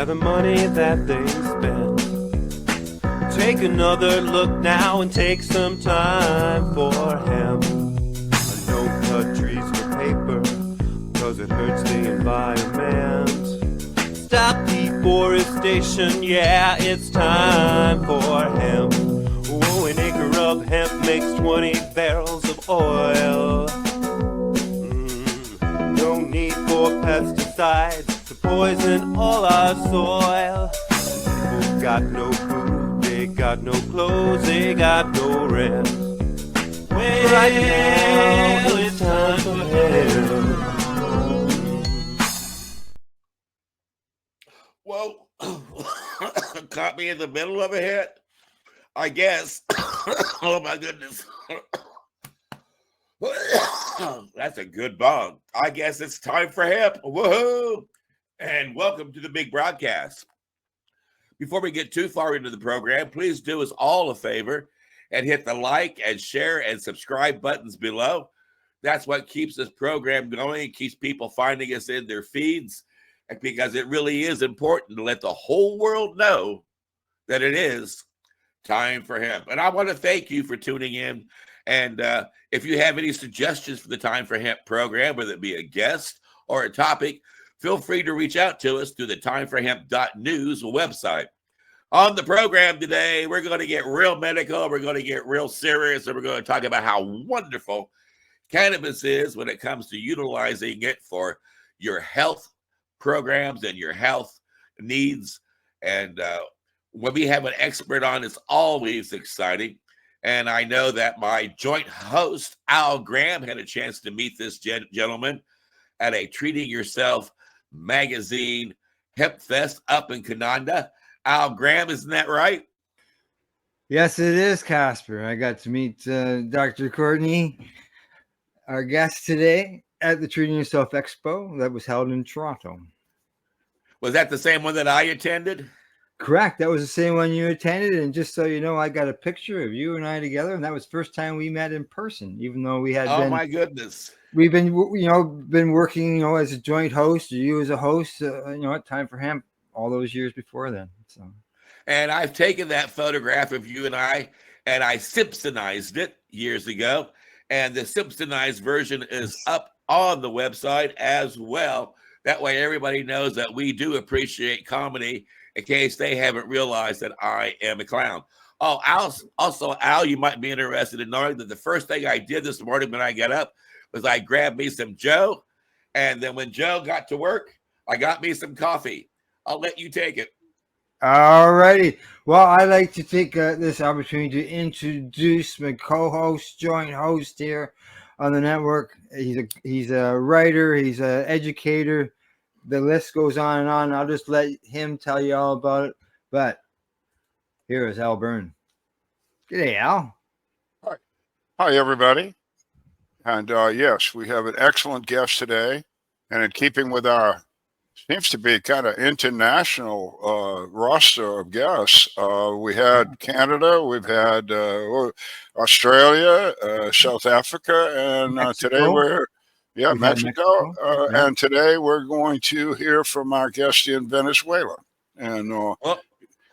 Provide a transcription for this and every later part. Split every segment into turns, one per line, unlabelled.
yeah, the money that they spend. Take another look now and take some time for hemp. Don't cut trees for paper, cause it hurts the environment. Stop deforestation, yeah, it's time for hemp. Oh, an acre of hemp makes 20 barrels of oil. No need for pesticides to poison all our soil. People got no food, they got no clothes, they got no rent. Well, right now it's time for hemp.
Well, caught me in the middle of a hit, I guess. Oh my goodness. That's a good bong. I guess it's time for hemp. Woohoo! And welcome to the big broadcast. Before we get too far into the program, please do us all a favor and hit the like and share and subscribe buttons below. That's what keeps this program going and keeps people finding us in their feeds, because it really is important to let the whole world know that it is time for hemp. And I want to thank you for tuning in. And if you have any suggestions for the Time for Hemp program, whether it be a guest or a topic, feel free to reach out to us through the timeforhemp.news website. On the program today, we're going to get real medical, we're going to get real serious, and we're going to talk about how wonderful cannabis is when it comes to utilizing it for your health programs and your health needs. And when we have an expert on, it's always exciting. And I know that my joint host, Al Graham, had a chance to meet this gentleman at a Treating Yourself magazine Hemp Fest up in Canada. Al Graham, isn't that right?
Yes, it is, Casper. I got to meet Dr. Courtney, our guest today, at the Treating Yourself Expo that was held in Toronto.
Was that the same one that I attended?
Correct. That was the same one you attended. And just so you know, I got a picture of you and I together. And that was the first time we met in person, even though we had
my goodness.
We've been working, as a joint host, or you as a host, at Time for Hemp all those years before then. So,
and I've taken that photograph of you and I Simpsonized it years ago. And the Simpsonized version is up on the website as well. That way everybody knows that we do appreciate comedy, in case they haven't realized that I am a clown. Oh, Al, you might be interested in knowing that the first thing I did this morning when I got up was I grabbed me some Joe. And then when Joe got to work, I got me some coffee. I'll let you take it.
All righty. Well, I'd like to take this opportunity to introduce my co-host, joint host here on the network. He's a writer. He's an educator. The list goes on and on. I'll just let him tell you all about it. But here is Al Byrne. G'day, Al.
Hi, everybody. And yes, we have an excellent guest today. And in keeping with our seems to be kind of international roster of guests, we had Canada, we've had Australia, South Africa, and today we're Mexico. And today we're going to hear from our guest in Venezuela. And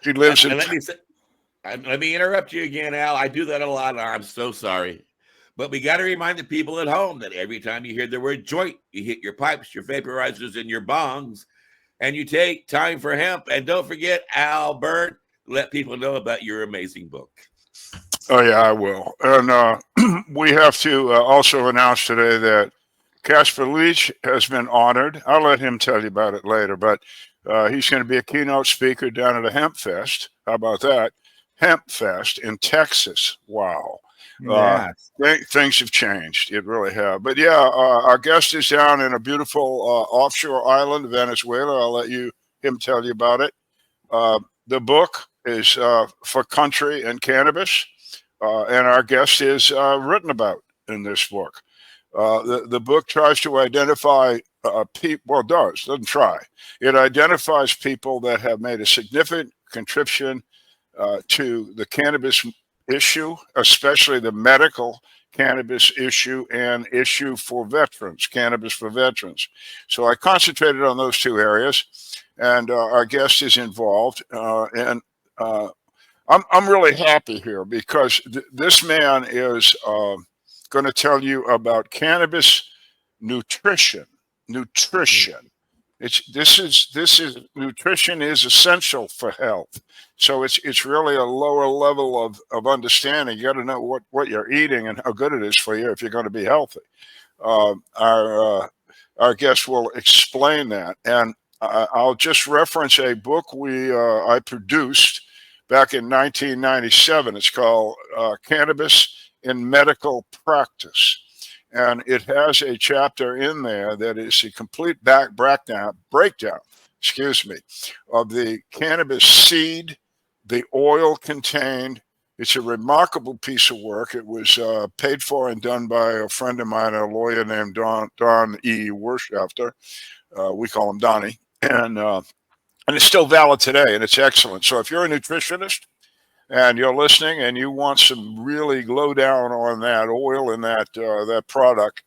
he lives in...
Let me interrupt you again, Al. I do that a lot, and I'm so sorry. But we got to remind the people at home that every time you hear the word joint, you hit your pipes, your vaporizers, and your bongs, and you take time for hemp. And don't forget, Al Byrne, let people know about your amazing book.
Oh, yeah, I will. And we have to also announce today that Casper Leitch has been honored. I'll let him tell you about it later, but he's going to be a keynote speaker down at a Hemp Fest. How about that? Hemp Fest in Texas. Wow. Things have changed. It really have. But yeah, our guest is down in a beautiful offshore island, Venezuela. I'll let him tell you about it. The book is For Country and Cannabis, and our guest is written about in this book. The book tries to identify people. Well, doesn't try. It identifies people that have made a significant contribution to the cannabis issue, especially the medical cannabis issue and issue for veterans, cannabis for veterans. So I concentrated on those two areas. and our guest is involved. And I'm really happy here because this man is going to tell you about cannabis nutrition. Nutrition. This is nutrition is essential for health. So it's really a lower level of understanding. You got to know what you're eating and how good it is for you if you're going to be healthy. Our guest will explain that, and I'll just reference a book I produced back in 1997. It's called Cannabis in Medical Practice. And it has a chapter in there that is a complete breakdown, of the cannabis seed, the oil contained. It's a remarkable piece of work. It was paid for and done by a friend of mine, a lawyer named Don E. Wirtschafter. We call him Donnie. And it's still valid today, and it's excellent. So if you're a nutritionist and you're listening and you want some really low down on that oil and that product,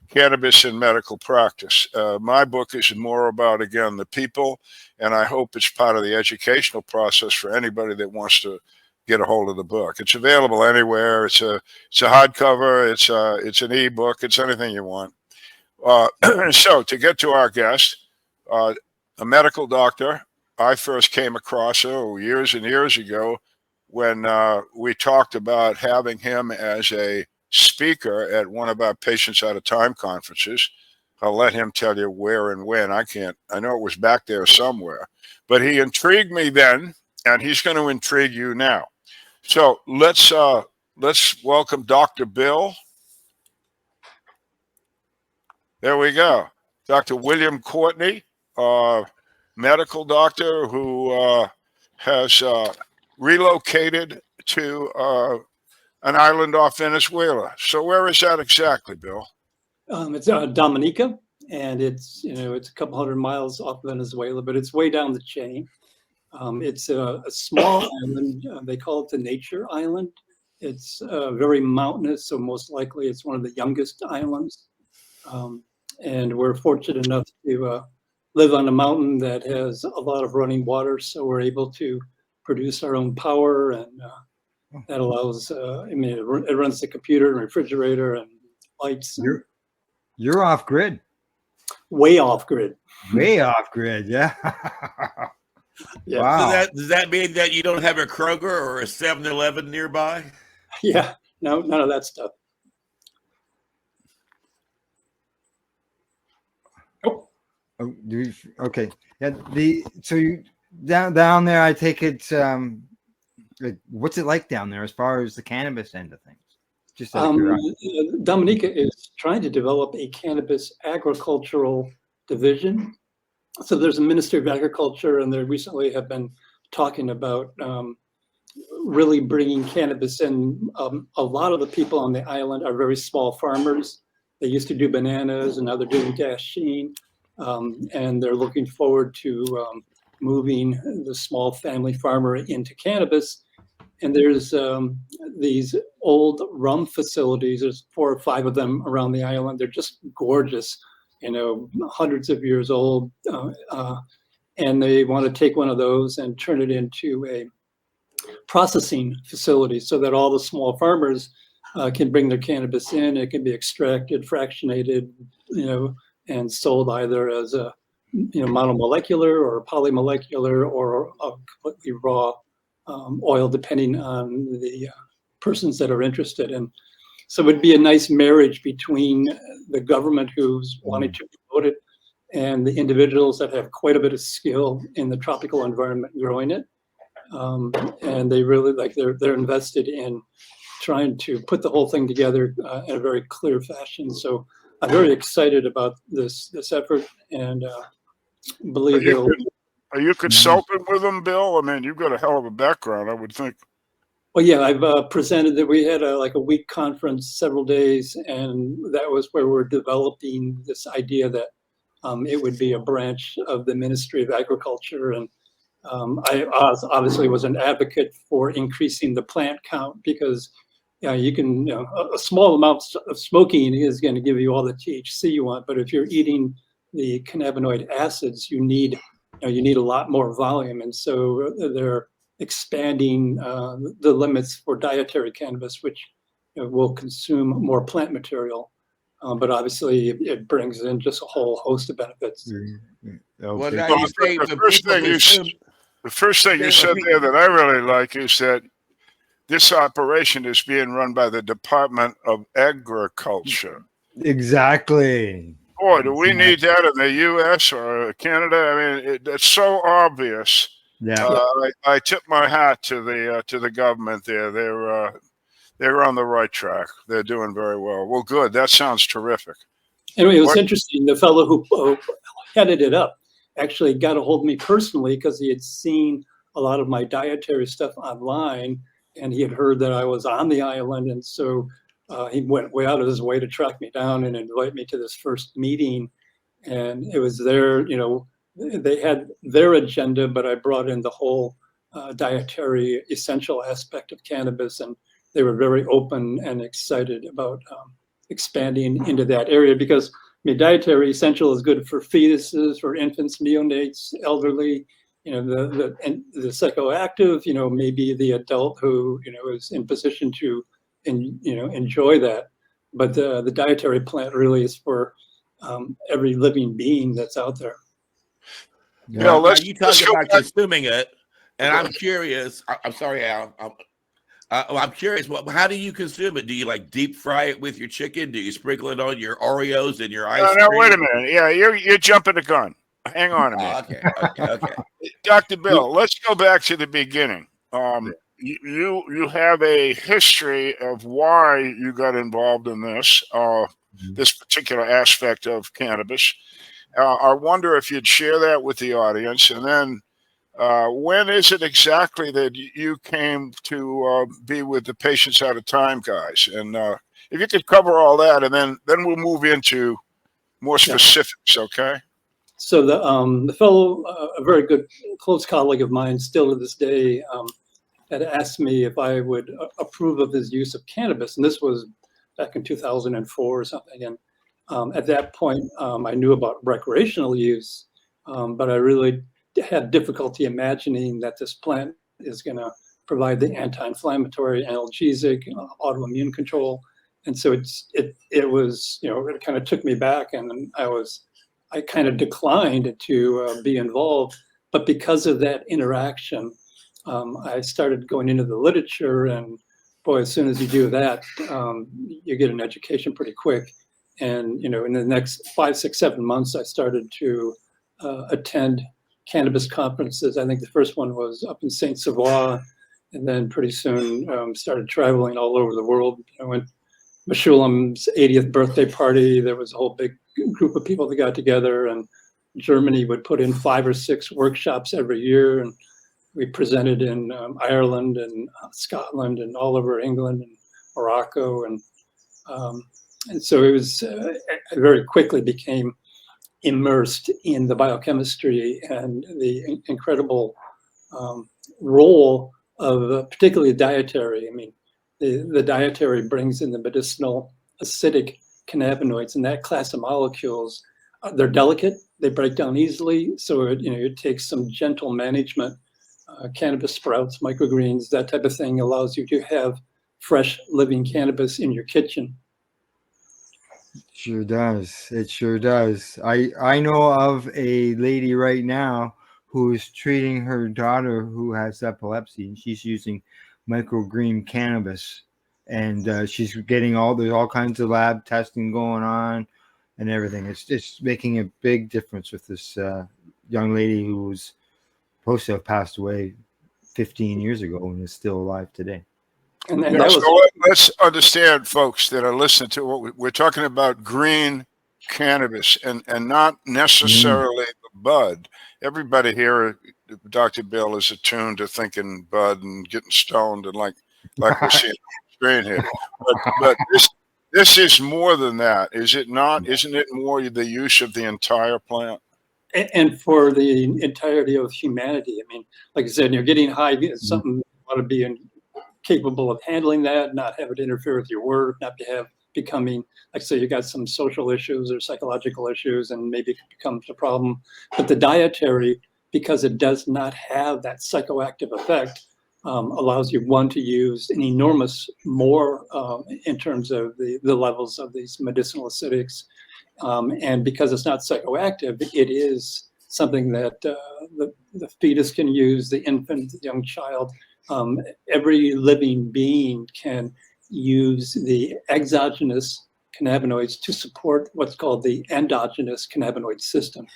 Cannabis in Medical Practice. My book is more about, again, the people, and I hope it's part of the educational process for anybody that wants to get a hold of the book. It's available anywhere. It's a hardcover. It's an ebook. It's anything you want. So to get to our guest, a medical doctor, I first came across years and years ago when we talked about having him as a speaker at one of our Patients Out of Time conferences. I'll let him tell you where and when. I know it was back there somewhere, but he intrigued me then, and he's going to intrigue you now. So let's welcome Dr. Bill. There we go. Dr. William Courtney, medical doctor who has relocated to an island off Venezuela. So where is that exactly, Bill?
It's Dominica, and it's a couple hundred miles off Venezuela, but it's way down the chain. It's a small island. They call it the Nature Island. It's very mountainous, so most likely it's one of the youngest islands. And we're fortunate enough to live on a mountain that has a lot of running water, so we're able to produce our own power, and that allows, it runs the computer and refrigerator and lights.
You're off grid.
Way off grid.
Way off grid, yeah.
Yeah.
Wow.
So does that mean that you don't have a Kroger or a 7-Eleven nearby?
Yeah, no, none of that stuff.
Okay. Yeah. So you down there, I take it. What's it like down there as far as the cannabis end of things? Just
Dominica is trying to develop a cannabis agricultural division. So there's a Ministry of Agriculture, and they recently have been talking about really bringing cannabis in. A lot of the people on the island are very small farmers. They used to do bananas, and now they're doing dasheen, and they're looking forward to moving the small family farmer into cannabis. And there's these old rum facilities. There's 4 or 5 of them around the island. They're just gorgeous, hundreds of years old. And they want to take one of those and turn it into a processing facility so that all the small farmers can bring their cannabis in. It can be extracted, fractionated, and sold either as a monomolecular or polymolecular or a completely raw oil, depending on the persons that are interested. And so it'd be a nice marriage between the government who's wanting to promote it and the individuals that have quite a bit of skill in the tropical environment growing it. And they really they're invested in trying to put the whole thing together in a very clear fashion. So I'm very excited about this effort, and believe it'll.
Are you consulting with them, Bill? I mean, you've got a hell of a background, I would think.
Well, yeah, I've presented that. We had a week conference, several days, and that was where we're developing this idea that it would be a branch of the Ministry of Agriculture. And I obviously was an advocate for increasing the plant count because you can, a small amount of smoking is going to give you all the THC you want, but if you're eating the cannabinoid acids, you need you need a lot more volume. And so they're expanding the limits for dietary cannabis, which will consume more plant material. But obviously, it brings in just a whole host of benefits.
Well, now
Okay.
you say
The
when
first
people
thing you
consume,
The first thing you said there that I really like is that this operation is being run by the Department of Agriculture.
Exactly.
Boy, do we need that in the U.S. or Canada? I mean, it's so obvious.
Yeah.
I tip my hat to the government there. They're on the right track. They're doing very well. Well, good. That sounds terrific.
Anyway, it was
What-
interesting. The fellow who headed it up actually got a hold of me personally because he had seen a lot of my dietary stuff online, and he had heard that I was on the island, and so he went way out of his way to track me down and invite me to this first meeting. And it was their, they had their agenda, but I brought in the whole dietary essential aspect of cannabis, and they were very open and excited about expanding into that area because dietary essential is good for fetuses, for infants, neonates, elderly. The psychoactive, maybe the adult who is in position to enjoy that. But the dietary plant really is for every living being that's out there.
Yeah.
now you talk about consuming it, and I'm curious. I'm sorry, Al. I'm curious. How do you consume it? Do you like deep fry it with your chicken? Do you sprinkle it on your Oreos and your ice
No,
cream?
wait a minute. Yeah, you're jumping the gun. Hang on a minute.
Okay.
Dr. Bill, let's go back to the beginning. You have a history of why you got involved in this particular aspect of cannabis. I wonder if you'd share that with the audience, and then when is it exactly that you came to be with the Patients Out of Time guys? And if you could cover all that, and then we'll move into more specifics. Okay.
So the fellow, a very good close colleague of mine, still to this day, had asked me if I would approve of his use of cannabis, and this was back in 2004 or something. And at that point, I knew about recreational use, but I really had difficulty imagining that this plant is going to provide the anti-inflammatory, analgesic, autoimmune control. And so it was, it kind of took me back, and I kind of declined to be involved. But because of that interaction, I started going into the literature, and boy, as soon as you do that, you get an education pretty quick. And, in the next 5, 6, 7 months, I started to attend cannabis conferences. I think the first one was up in Saint Savoy, and then pretty soon started traveling all over the world. I went Meshulam's 80th birthday party. There was a whole big group of people that got together, and Germany would put in 5 or 6 workshops every year. And we presented in Ireland and Scotland and all over England and Morocco. And so it was, I very quickly became immersed in the biochemistry and the incredible role of particularly dietary. I mean, the dietary brings in the medicinal acidic cannabinoids, and that class of molecules, they're delicate, they break down easily. So it takes some gentle management. Cannabis sprouts, microgreens, that type of thing allows you to have fresh living cannabis in your kitchen.
Sure does. It sure does. I know of a lady right now who is treating her daughter who has epilepsy, and she's using microgreen cannabis, and she's getting all kinds of lab testing going on and everything. It's making a big difference with this young lady who was supposed to have passed away 15 years ago and is still alive today.
And
Yeah,
that was,
so let's understand, folks that are listening to what we're talking about: green cannabis, and not necessarily the bud. Everybody here, Dr. Bill, is attuned to thinking bud and getting stoned, and like we're seeing on the screen here. But this is more than that, is it not? Isn't it more the use of the entire plant?
and for the entirety of humanity. I mean, like I said, you're getting high, it's something you want to be capable of handling that, not have it interfere with your work, not becoming, like say you got some social issues or psychological issues, and maybe it becomes a problem. But the dietary because it does not have that psychoactive effect, allows you, one, to use an enormous more in terms of the levels of these medicinal acidics. And because it's not psychoactive, it is something that the fetus can use, the infant, the young child. Every living being can use the exogenous cannabinoids to support what's called the endogenous cannabinoid system.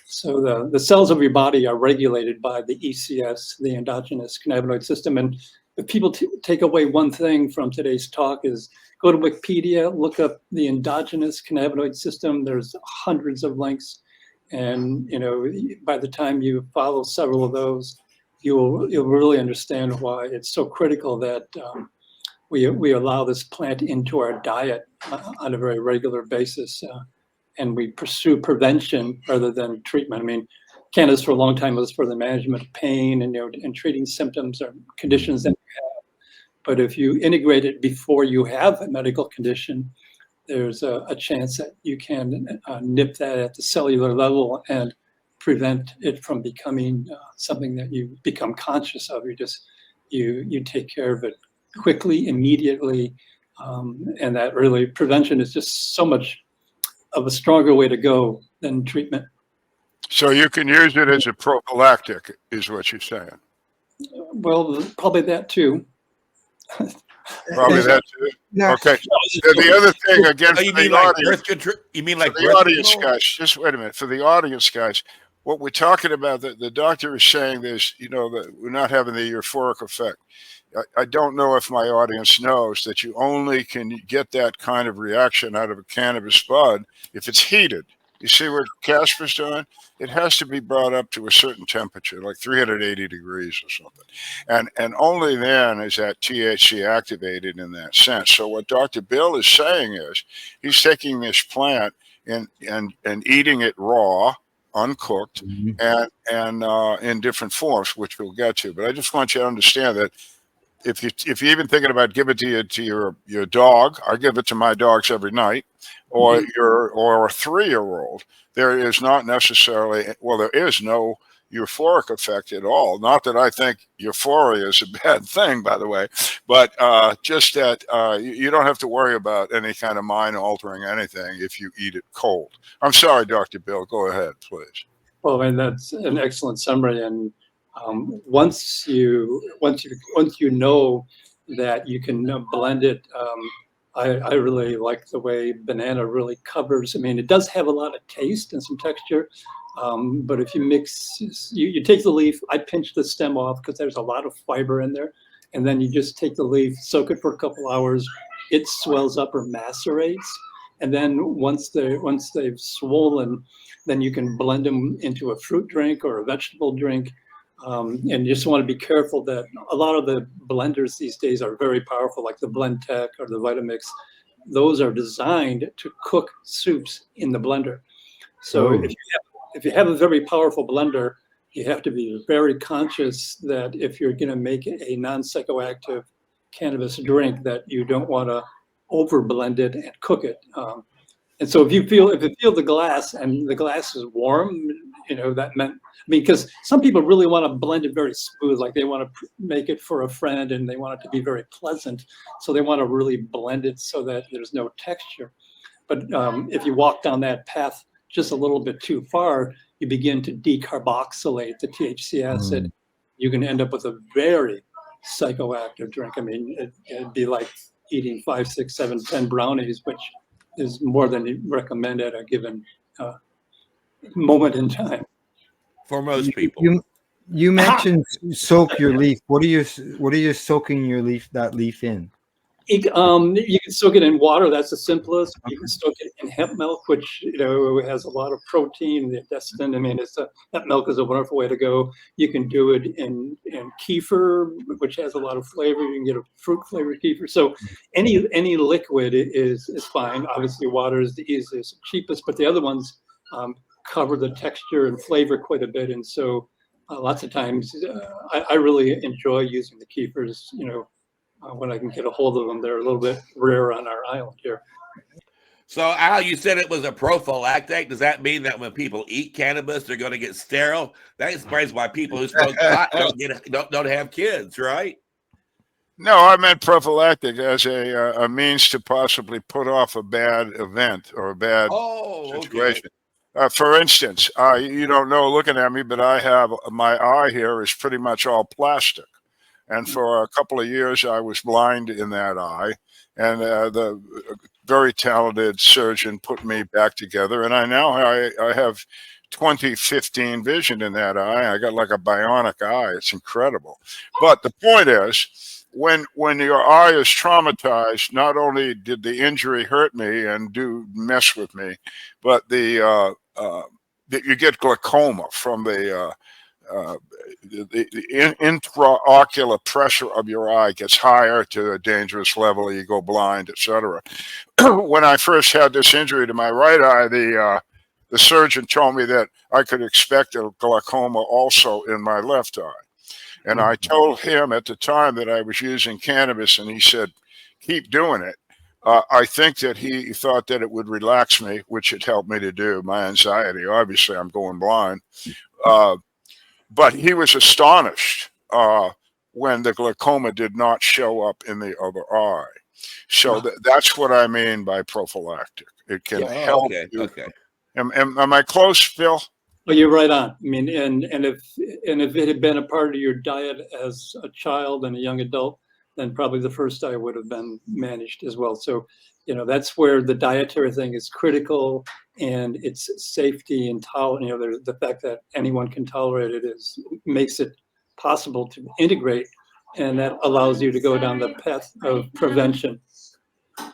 So the cells of your body are regulated by the ECS, the endogenous cannabinoid system. And if people take away one thing from today's talk is go to Wikipedia, look up the endogenous cannabinoid system. There's hundreds of links. And by the time you follow several of those, you'll really understand why it's so critical that we allow this plant into our diet on a very regular basis. And we pursue prevention rather than treatment. I mean, cannabis for a long time was for the management of pain and treating symptoms or conditions that you have. But if you integrate it before you have a medical condition, there's a chance that you can nip that at the cellular level and prevent it from becoming something that you become conscious of. You take care of it quickly, immediately, and that really prevention is just so much of a stronger way to go than treatment.
So you can use it as a prophylactic, is what you're saying.
Well, probably that too.
Probably that too.
Yeah.
Okay. The other thing, again,
Oh,
for the audience,
You mean like
for the audience, guys, just wait a minute. For the audience, guys, what we're talking about, the doctor is saying this, that we're not having the euphoric effect. I don't know if my audience knows that you only can get that kind of reaction out of a cannabis bud if it's heated. You see what Casper's doing? It has to be brought up to a certain temperature, like 380 degrees or something. And only then is that THC activated in that sense. So what Dr. Bill is saying is he's taking this plant and eating it raw, uncooked, and in different forms, which we'll get to. But I just want you to understand that if you're even thinking about giving it to your dog, I give it to my dogs every night, or a 3-year-old, there is not necessarily, there is no euphoric effect at all. Not that I think euphoria is a bad thing, by the way, but just that you don't have to worry about any kind of mind altering anything if you eat it cold. I'm sorry, Dr. Bill, go ahead, please.
Well, and that's an excellent summary. And once you know that you can blend it, I really like the way banana really covers. I mean, it does have a lot of taste and some texture, but if you mix, you take the leaf. I pinch the stem off because there's a lot of fiber in there, and then you just take the leaf, soak it for a couple hours. It swells up or macerates, and then once they've swollen, then you can blend them into a fruit drink or a vegetable drink. And you just want to be careful that a lot of the blenders these days are very powerful, like the Blend Tech or the Vitamix. Those are designed to cook soups in the blender. So if you have a very powerful blender, you have to be very conscious that if you're going to make a non-psychoactive cannabis drink, that you don't want to over blend it and cook it. And so if you feel the glass and the glass is warm, that meant, because some people really want to blend it very smooth, like they want to make it for a friend and they want it to be very pleasant. So they want to really blend it so that there's no texture. But if you walk down that path just a little bit too far, you begin to decarboxylate the THC acid. You can end up with a very psychoactive drink. I mean, it'd be like eating 5, 6, 7, 10 brownies, which is more than you recommend at a given moment in time.
For most people.
You mentioned soak your leaf. What are you soaking that leaf in?
You can soak it in water. That's the simplest. You can soak it in hemp milk, which has a lot of protein. The intestine. I mean, hemp milk is a wonderful way to go. You can do it in kefir, which has a lot of flavor. You can get a fruit flavored kefir. So any liquid is fine. Obviously, water is the easiest, cheapest, but the other ones cover the texture and flavor quite a bit. And so, lots of times, I really enjoy using the kefirs. When I can get a hold of them. They're a little bit rare on our island here.
So, Al, you said it was a prophylactic. Does that mean that when people eat cannabis, they're going to get sterile? That explains why people who smoke pot don't have kids, right?
No, I meant prophylactic as a means to possibly put off a bad event or a bad situation.
Okay.
For instance, you don't know looking at me, but I have my eye here is pretty much all plastic. And for a couple of years, I was blind in that eye. And the very talented surgeon put me back together. And I have 20/15 vision in that eye. I got like a bionic eye. It's incredible. But the point is, when your eye is traumatized, not only did the injury hurt me and mess with me, but you get glaucoma from the intraocular pressure of your eye gets higher to a dangerous level. You go blind, etc. When I first had this injury to my right eye, the surgeon told me that I could expect a glaucoma also in my left eye. And I told him at the time that I was using cannabis, and he said, keep doing it. I think that he thought that it would relax me, which it helped me to do, my anxiety. Obviously, I'm going blind. But he was astonished when the glaucoma did not show up in the other eye. So that's what I mean by prophylactic. It can help you.
Okay.
Am I close, Phil?
Well, you're right on. I mean, and if it had been a part of your diet as a child and a young adult, then probably the first eye would have been managed as well. So, that's where the dietary thing is critical, and its safety and tolerance. The fact that anyone can tolerate it makes it possible to integrate, and that allows you to go down the path of prevention.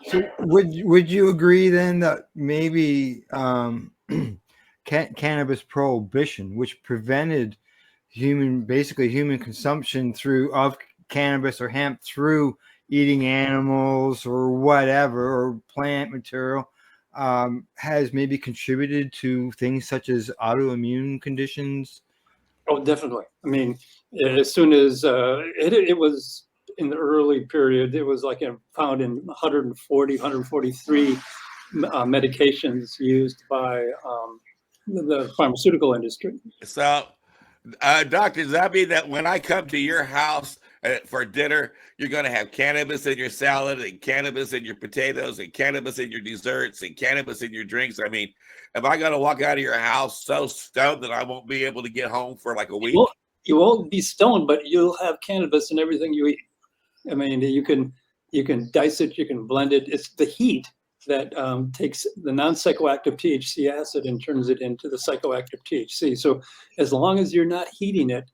So would you agree then that maybe cannabis prohibition, which prevented human consumption of cannabis or hemp through eating animals or whatever, or plant material, has maybe contributed to things such as autoimmune conditions?
Oh, definitely. I mean, as soon as it was in the early period, it was like found in 143 medications used by the pharmaceutical industry.
So, doctor, does that mean that when I come to your house for dinner, you're going to have cannabis in your salad and cannabis in your potatoes and cannabis in your desserts and cannabis in your drinks? I mean, am I going to walk out of your house so stoned that I won't be able to get home for like a week?
You won't be stoned, but you'll have cannabis in everything you eat. I mean, you can dice it, you can blend it. It's the heat that takes the non-psychoactive THC acid and turns it into the psychoactive THC. So as long as you're not heating it,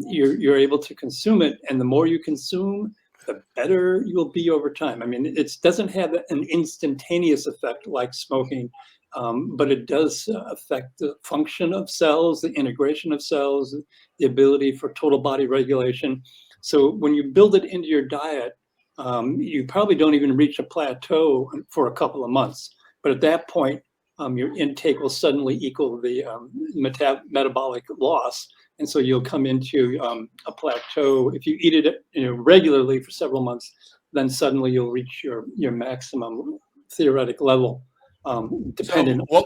you're able to consume it, and the more you consume, the better you'll be over time. I mean, it doesn't have an instantaneous effect like smoking, but it does affect the function of cells, the integration of cells, the ability for total body regulation. So when you build it into your diet, you probably don't even reach a plateau for a couple of months. But at that point, your intake will suddenly equal the metabolic loss. And so you'll come into a plateau. If you eat it regularly for several months, then suddenly you'll reach your maximum theoretic level. Depending.
So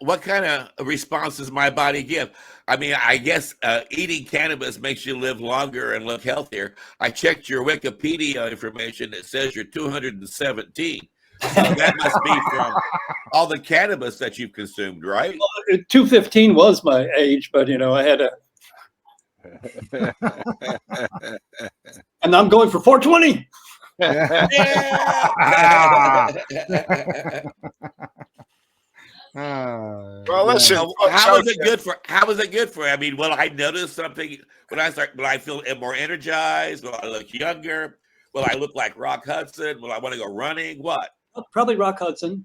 what kind of response does my body give? I mean, I guess eating cannabis makes you live longer and look healthier. I checked your Wikipedia information. It says you're 217. So that must be from all the cannabis that you've consumed, right?
Well, 215 was my age, but I had a. And I'm going for 420.
Yeah.
Well, listen.
How is it good for? I mean, will I notice something when I start? Will I feel more energized? Will I look younger? Will I look like Rock Hudson? Will I want to go running? What?
Probably Rock Hudson.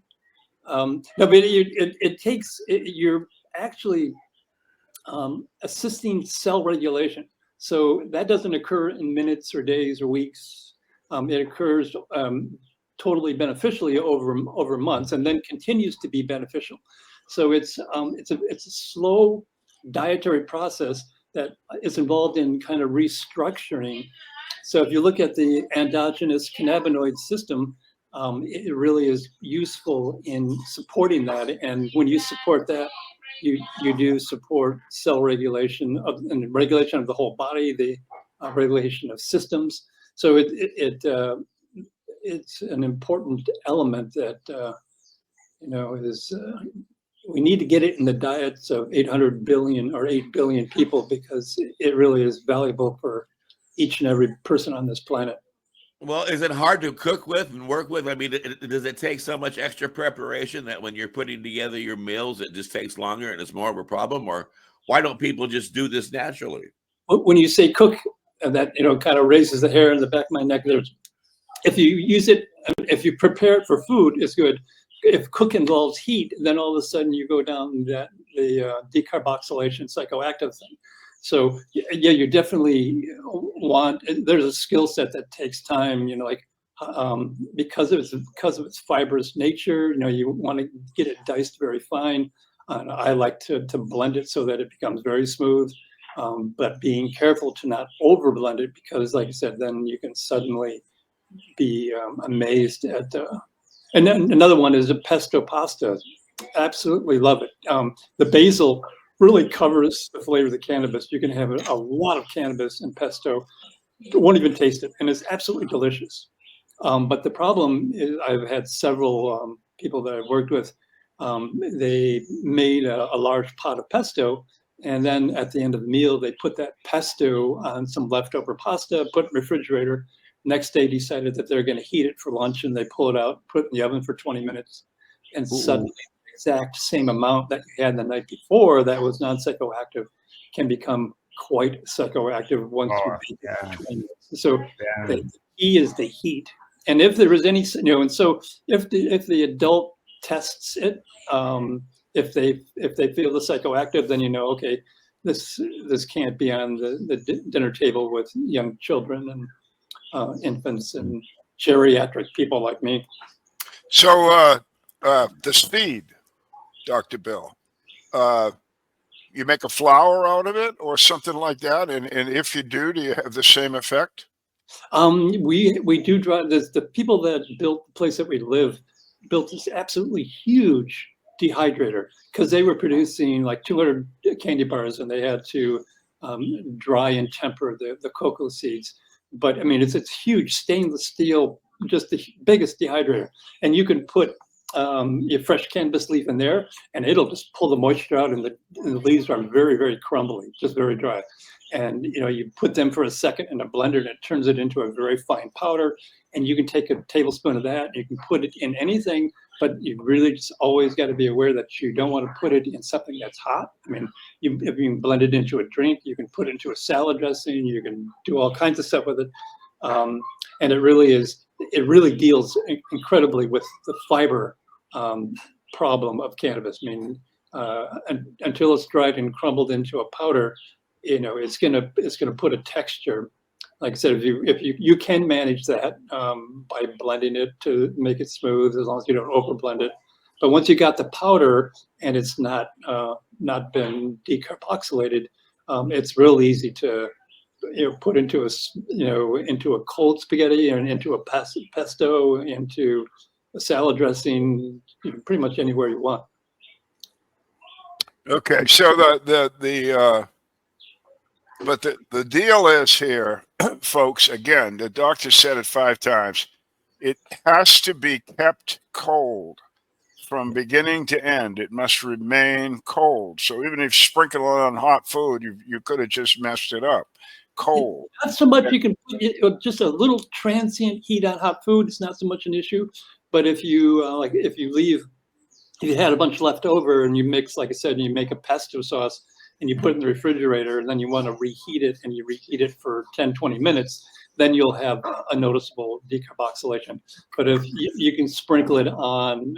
No, but it takes. You're actually assisting cell regulation, so that doesn't occur in minutes or days or weeks. It occurs totally beneficially over months, and then continues to be beneficial. So it's a slow dietary process that is involved in kind of restructuring. So if you look at the endogenous cannabinoid system, it really is useful in supporting that. And when you support that, you do support cell regulation and regulation of the whole body, the regulation of systems. So it's an important element that is we need to get it in the diets of 800 billion or 8 billion people, because it really is valuable for each and every person on this planet.
Well, is it hard to cook with and work with? I mean, does it take so much extra preparation that when you're putting together your meals, it just takes longer and it's more of a problem? Or why don't people just do this naturally?
When you say cook, that kind of raises the hair in the back of my neck. If you use it, if you prepare it for food, it's good. If cook involves heat, then all of a sudden you go down the decarboxylation psychoactive thing. So yeah, you definitely want. There's a skill set that takes time. Because of its fibrous nature. You want to get it diced very fine. I like to blend it so that it becomes very smooth. But being careful to not over blend it, because, like I said, then you can suddenly be amazed at. And then another one is a pesto pasta. Absolutely love it. The basil really covers the flavor of the cannabis. You can have a lot of cannabis in pesto. You won't even taste it, and it's absolutely delicious. But the problem is, I've had several people that I've worked with. They made a large pot of pesto, and then at the end of the meal, they put that pesto on some leftover pasta, put it in the refrigerator. Next day, decided that they're going to heat it for lunch, and they pull it out, put it in the oven for 20 minutes, and suddenly the exact same amount that you had the night before that was non-psychoactive can become quite psychoactive once you bake it for 20 minutes. So the key is the heat. And if there is any, and so if the adult tests it, if they feel the psychoactive, then okay, this can't be on the dinner table with young children and infants and geriatric people like me.
So the speed, Dr. Bill, you make a flour out of it or something like that, and if you do you have the same effect?
We do drive this. The people that built the place that we live built this absolutely huge dehydrator, because they were producing like 200 candy bars, and they had to dry and temper the cocoa seeds. But I mean, it's huge stainless steel, just the biggest dehydrator, and you can put your fresh cannabis leaf in there, and it'll just pull the moisture out, and the leaves are very, very crumbly, just very dry. And you put them for a second in a blender, and it turns it into a very fine powder. And you can take a tablespoon of that, and you can put it in anything, but you really just always got to be aware that you don't want to put it in something that's hot. I mean, if you can blend it into a drink, you can put it into a salad dressing, you can do all kinds of stuff with it. And it really deals incredibly with the fiber problem of cannabis. I mean, until it's dried and crumbled into a powder, it's gonna put a texture. Like I said, if you can manage that by blending it to make it smooth, as long as you don't over blend it. But once you got the powder and it's not been decarboxylated, it's real easy to put into a cold spaghetti and into a pesto, into a salad dressing, pretty much anywhere you want.
Okay, so but the deal is here, folks, again, the doctor said it 5 times, it has to be kept cold from beginning to end. It must remain cold. So even if you sprinkle it on hot food, you could have just messed it up. Cold.
Not so much. You can put just a little transient heat on hot food. It's not so much an issue. But if you if you had a bunch left over and you mix, like I said, and you make a pesto sauce and you put it in the refrigerator, and then you want to reheat it, and you reheat it for 10, 20 minutes, then you'll have a noticeable decarboxylation. But if you can sprinkle it on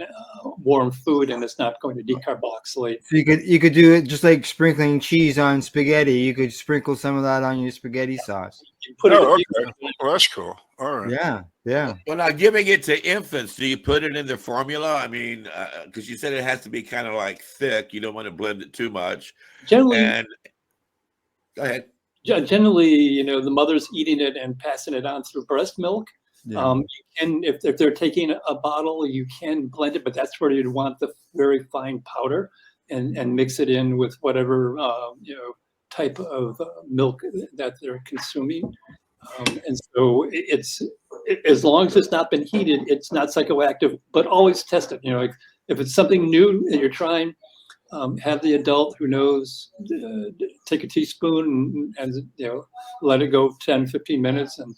warm food and it's not going to decarboxylate.
So you could do it just like sprinkling cheese on spaghetti. You could sprinkle some of that on your spaghetti sauce.
Okay. Well, that's cool. All right.
Yeah.
Well, now giving it to infants, do you put it in the formula? I mean, because you said it has to be kind of like thick. You don't want to blend it too much.
Generally,
go ahead.
Generally, the mother's eating it and passing it on through breast milk.
Yeah.
You can, if they're taking a bottle, you can blend it, but that's where you'd want the very fine powder and mix it in with whatever type of milk that they're consuming. And so as long as it's not been heated, it's not psychoactive. But always test it. Like if it's something new that you're trying, have the adult who knows take a teaspoon and let it go 10, 15 minutes, and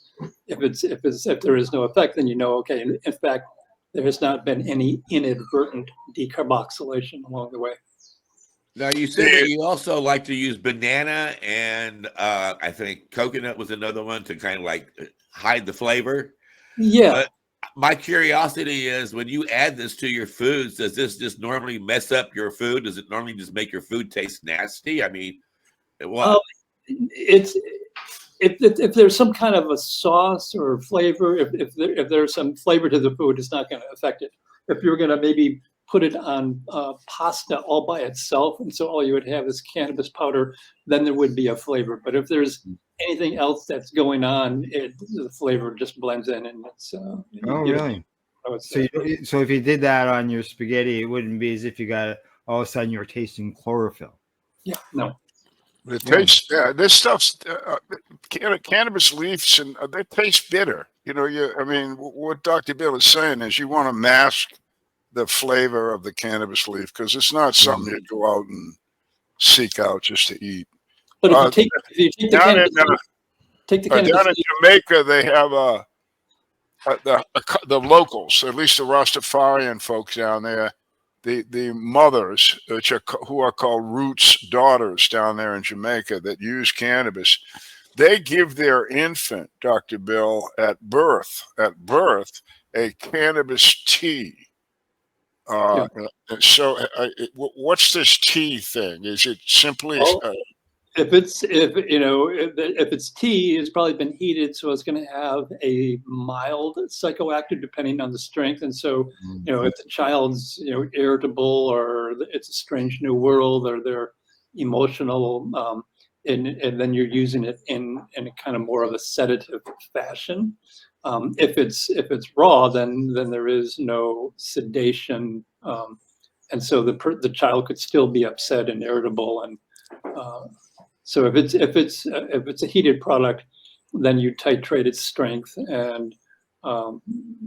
if there is no effect, then okay. In fact, there has not been any inadvertent decarboxylation along the way.
Now, you said that you also like to use banana and I think coconut was another one to kind of like hide the flavor.
Yeah.
But my curiosity is, when you add this to your foods, does this just normally mess up your food? Does it normally just make your food taste nasty? I mean, what?
It's if there's some kind of a sauce or flavor, if there's some flavor to the food, it's not going to affect it. If you're going to maybe put it on pasta all by itself, and so all you would have is cannabis powder, then there would be a flavor. But if there's anything else that's going on, the flavor just blends in, and it's.
Oh, really? So if you did that on your spaghetti, it wouldn't be as if you got all of a sudden you're tasting chlorophyll.
Yeah, no.
It tastes. This stuff's cannabis leaves, and they taste bitter. I mean, what Dr. Bill is saying is you want to mask the flavor of the cannabis leaf, because it's not something you go out and seek out just to eat.
But if you take the cannabis,
down in Jamaica, they have the locals, at least the Rastafarian folks down there, the mothers, who are called roots daughters down there in Jamaica, that use cannabis. They give their infant, Dr. Bill, at birth, a cannabis tea. So what's this tea thing? Is it simply
if it's tea, it's probably been heated, so it's going to have a mild psychoactive depending on the strength. And so if the child's irritable, or it's a strange new world, or they're emotional, and then you're using it in a kind of more of a sedative fashion. If it's raw, then there is no sedation, and so the child could still be upset and irritable. And so if it's a heated product, then you titrate its strength, and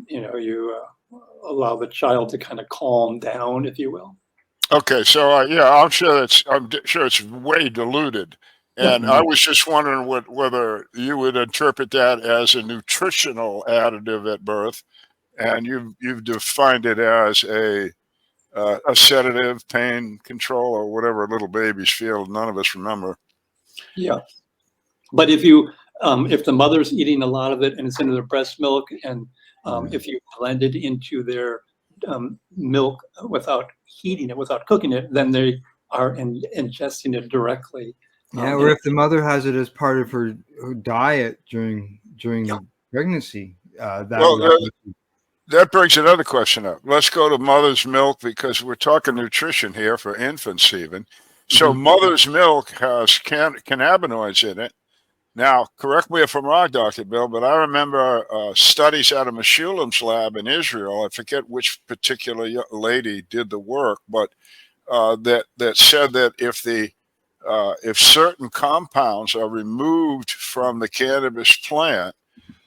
you allow the child to kind of calm down, if you will.
Okay, so I'm sure it's way diluted. And I was just wondering whether you would interpret that as a nutritional additive at birth, and you've defined it as a sedative, pain control, or whatever little babies feel. None of us remember.
Yeah, but if the mother's eating a lot of it and it's into their breast milk, and if you blend it into their milk without heating it, without cooking it, then they are ingesting it directly.
Yeah, or if the mother has it as part of her diet during pregnancy,
that brings another question up. Let's go to mother's milk, because we're talking nutrition here for infants even. So mother's milk has cannabinoids in it. Now, correct me if I'm wrong, Dr. Bill, but I remember studies out of Meshulam's lab in Israel. I forget which particular lady did the work, but that said that if certain compounds are removed from the cannabis plant,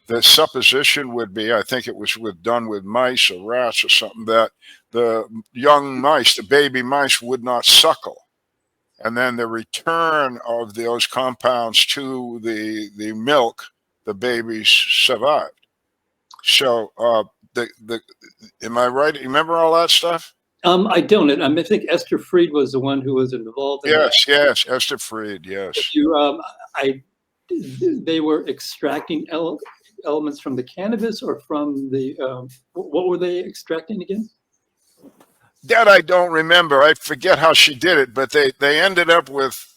the supposition would be, I think it was done with mice or rats or something, that the young mice, the baby mice, would not suckle. And then the return of those compounds to the milk, the babies survived. So am I right? You remember all that stuff?
I don't. I think Esther Fried was the one who was involved in that.
Yes, Esther Fried, yes.
They were extracting elements from the cannabis, or from the, what were they extracting again?
That I don't remember. I forget how she did it, but they ended up with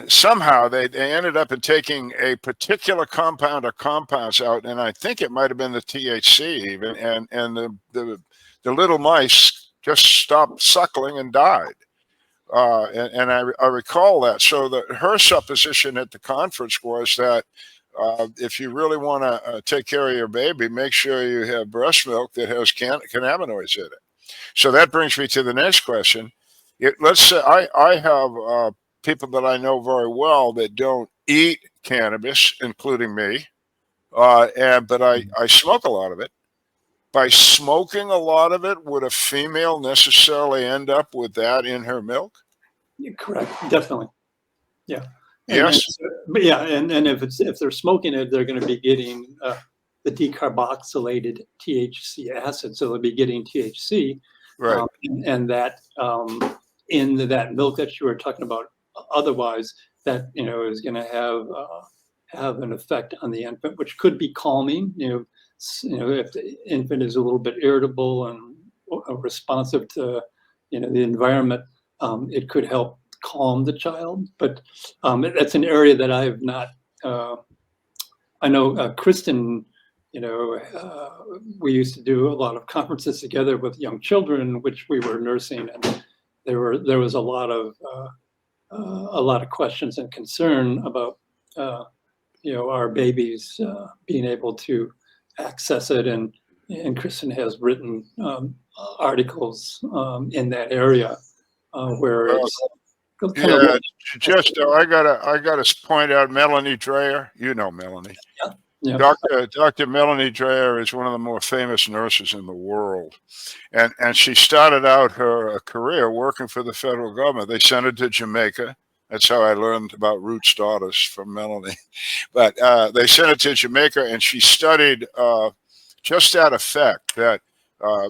somehow they ended up in taking a particular compound or compounds out, and I think it might have been the THC even, and the little mice just stopped suckling and died. And I recall that. So her supposition at the conference was that if you really want to take care of your baby, make sure you have breast milk that has cannabinoids in it. So that brings me to the next question. Let's say I have people that I know very well that don't eat cannabis, including me, but I smoke a lot of it. By smoking a lot of it, would a female necessarily end up with that in her milk?
Correct, definitely. Yeah.
Yes.
But yeah, and if they're smoking it, they're going to be getting the decarboxylated THC acid, so they'll be getting THC,
Right.
and that in that milk that you were talking about. Otherwise, that is going to have an effect on the infant, which could be calming. If the infant is a little bit irritable and responsive to the environment, it could help calm the child. But that's an area that I have not. I know Kristen. We used to do a lot of conferences together with young children, which we were nursing, and there was a lot of questions and concern about our babies being able to access it, and Kristen has written articles in that area where it's kind of
just I gotta point out Melanie Dreyer. You know Melanie.
yeah.
Dr. Melanie Dreyer is one of the more famous nurses in the world. And she started out her career working for the federal government. They sent her to Jamaica. That's how I learned about Roots Daughters from Melanie. But they sent her to Jamaica, and she studied just that effect, that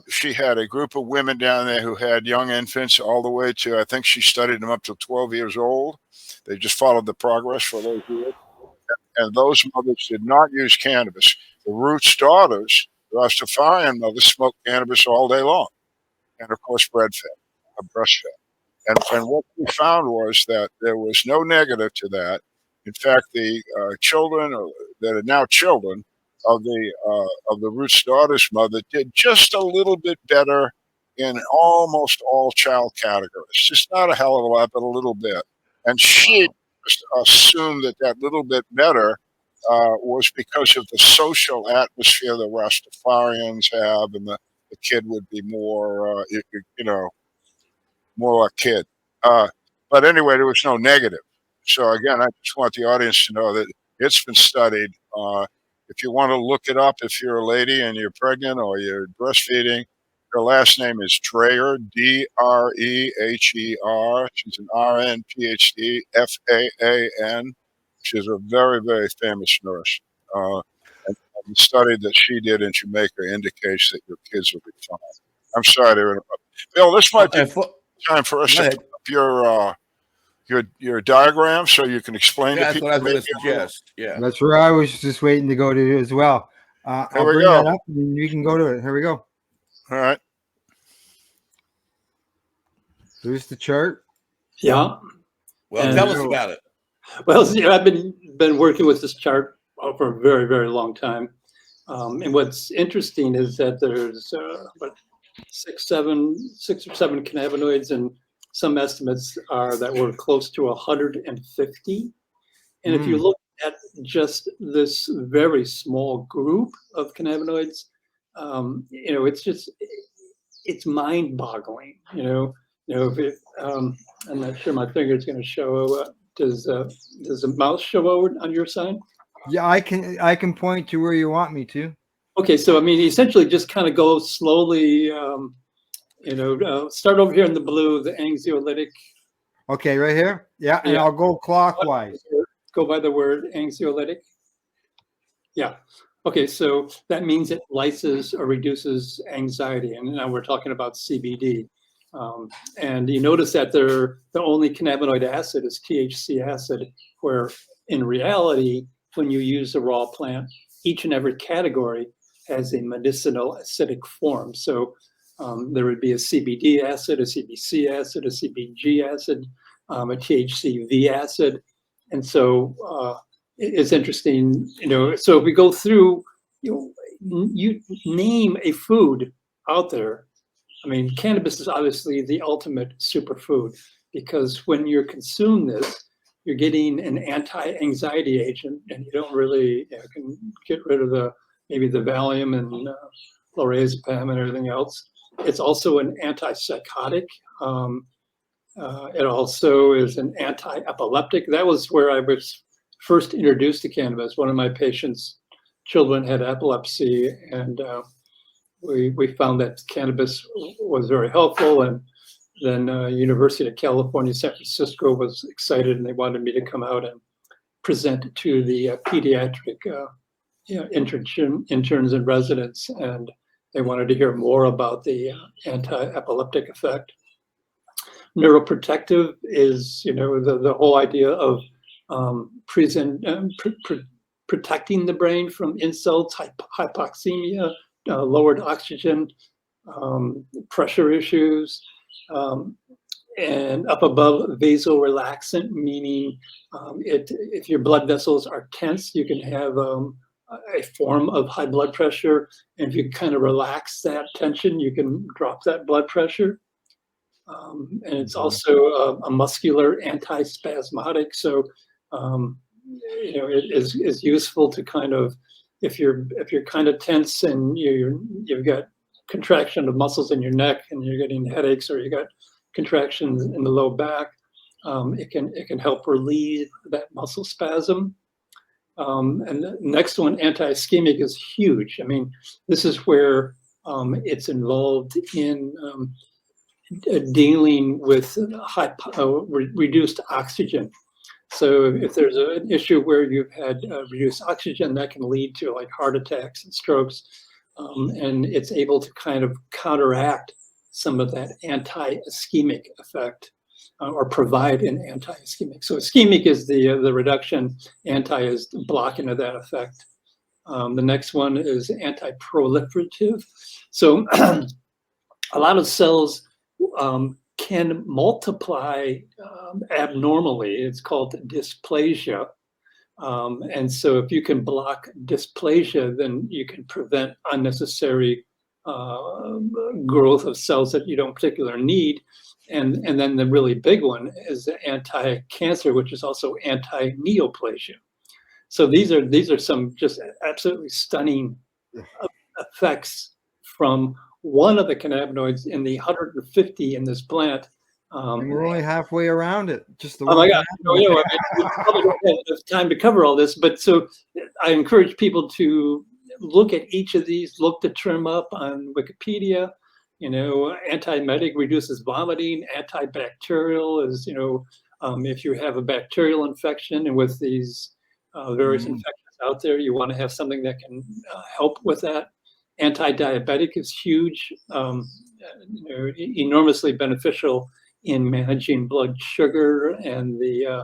she had a group of women down there who had young infants all the way to, I think she studied them up to 12 years old. They just followed the progress for those years. And those mothers did not use cannabis. The Roots Daughters, the Rastafarian mothers, smoked cannabis all day long. And of course, breastfed. And what we found was that there was no negative to that. In fact, the children that are now children of the Roots Daughters mother did just a little bit better in almost all child categories. Just not a hell of a lot, but a little bit. And she assumed that little bit better was because of the social atmosphere the Rastafarians have, and the kid would be more, more a kid. But anyway, there was no negative. So again, I just want the audience to know that it's been studied. If you want to look it up, if you're a lady and you're pregnant or you're breastfeeding, her last name is Dreher, Dreher. She's an RN, PhD, FAAN. She's a very, very famous nurse. And the study that she did in Jamaica indicates that your kids will be fine. I'm sorry to interrupt. Bill, this might be time for us to put up your diagram so you can explain to people.
That's what I was going to suggest. Yeah.
That's where I was just waiting to go to as well. I'll bring that up and we can go to it. Here we go.
All right.
Here's the chart.
Yeah.
Well, tell us about it.
Well, I've been working with this chart for a very, very long time. And what's interesting is that there's about 6 or 7 cannabinoids, and some estimates are that we're close to 150. And if you look at just this very small group of cannabinoids, it's mind-boggling. I'm not sure my finger is going to show. Does the mouse show over on your side?
Yeah, I can point to where you want me to.
Okay, so I mean, essentially, just kind of go slowly. Start over here in the blue, the anxiolytic.
Okay, right here. Yeah, and I'll go clockwise.
Go by the word anxiolytic. Yeah. Okay, so that means it lyses or reduces anxiety, and now we're talking about CBD. And you notice that the only cannabinoid acid is THC acid, where in reality, when you use the raw plant, each and every category has a medicinal acidic form. So there would be a CBD acid, a CBC acid, a CBG acid, a THCV acid. And so it's interesting, so if we go through, you name a food out there. I mean, cannabis is obviously the ultimate superfood, because when you consume this, you're getting an anti-anxiety agent, and you don't really can get rid of maybe the Valium and lorazepam and everything else. It's also an antipsychotic. It also is an anti-epileptic. That was where I was first introduced to cannabis. One of my patients' children had epilepsy, and we found that cannabis was very helpful. And then University of California, San Francisco was excited, and they wanted me to come out and present to the pediatric interns and residents, and they wanted to hear more about the anti-epileptic effect. Neuroprotective is, the whole idea of protecting the brain from insults, hypoxemia, lowered oxygen, pressure issues, and up above, vasorelaxant, meaning if your blood vessels are tense, you can have a form of high blood pressure. And if you kind of relax that tension, you can drop that blood pressure. And it's also a muscular antispasmodic. So, it is useful to kind of, if you're kind of tense and you've got contraction of muscles in your neck and you're getting headaches, or you got contractions in the low back, it can help relieve that muscle spasm. And the next one, anti-ischemic, is huge. I mean, this is where it's involved in dealing with reduced oxygen. So if there's an issue where you've had reduced oxygen, that can lead to like heart attacks and strokes, and it's able to kind of counteract some of that anti-ischemic effect, or provide an anti-ischemic. So ischemic is the reduction, anti is blocking of that effect. The next one is anti-proliferative. So a lot of cells can multiply abnormally. It's called dysplasia. And so if you can block dysplasia, then you can prevent unnecessary growth of cells that you don't particularly need. And then the really big one is the anti-cancer, which is also anti-neoplasia. So these are some just absolutely stunning effects from one of the cannabinoids in the 150 in this plant.
And we're only halfway around it. Just the
oh my God! We probably don't have enough time to cover all this, but so I encourage people to look at each of these. Look the term up on Wikipedia. Antiemetic reduces vomiting. Antibacterial is, if you have a bacterial infection, and with these various infections out there, you want to have something that can help with that. Anti-diabetic is huge, enormously beneficial in managing blood sugar and the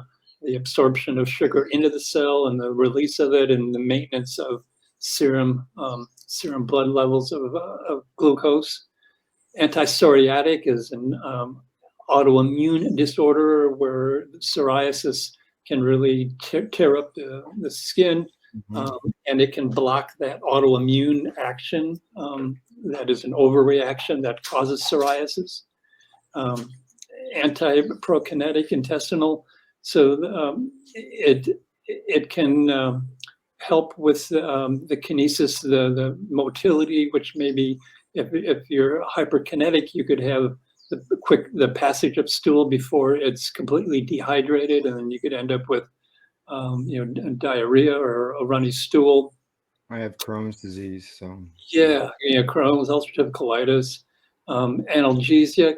absorption of sugar into the cell and the release of it, and the maintenance of serum blood levels of glucose. Anti-psoriatic is an autoimmune disorder where psoriasis can really tear up the skin. And it can block that autoimmune action that is an overreaction that causes psoriasis. Anti-prokinetic intestinal, so it can help with the kinesis, the motility, which maybe if you're hyperkinetic, you could have the passage of stool before it's completely dehydrated, and then you could end up with diarrhea or a runny stool.
I have Crohn's disease, so
Crohn's, ulcerative colitis, analgesic,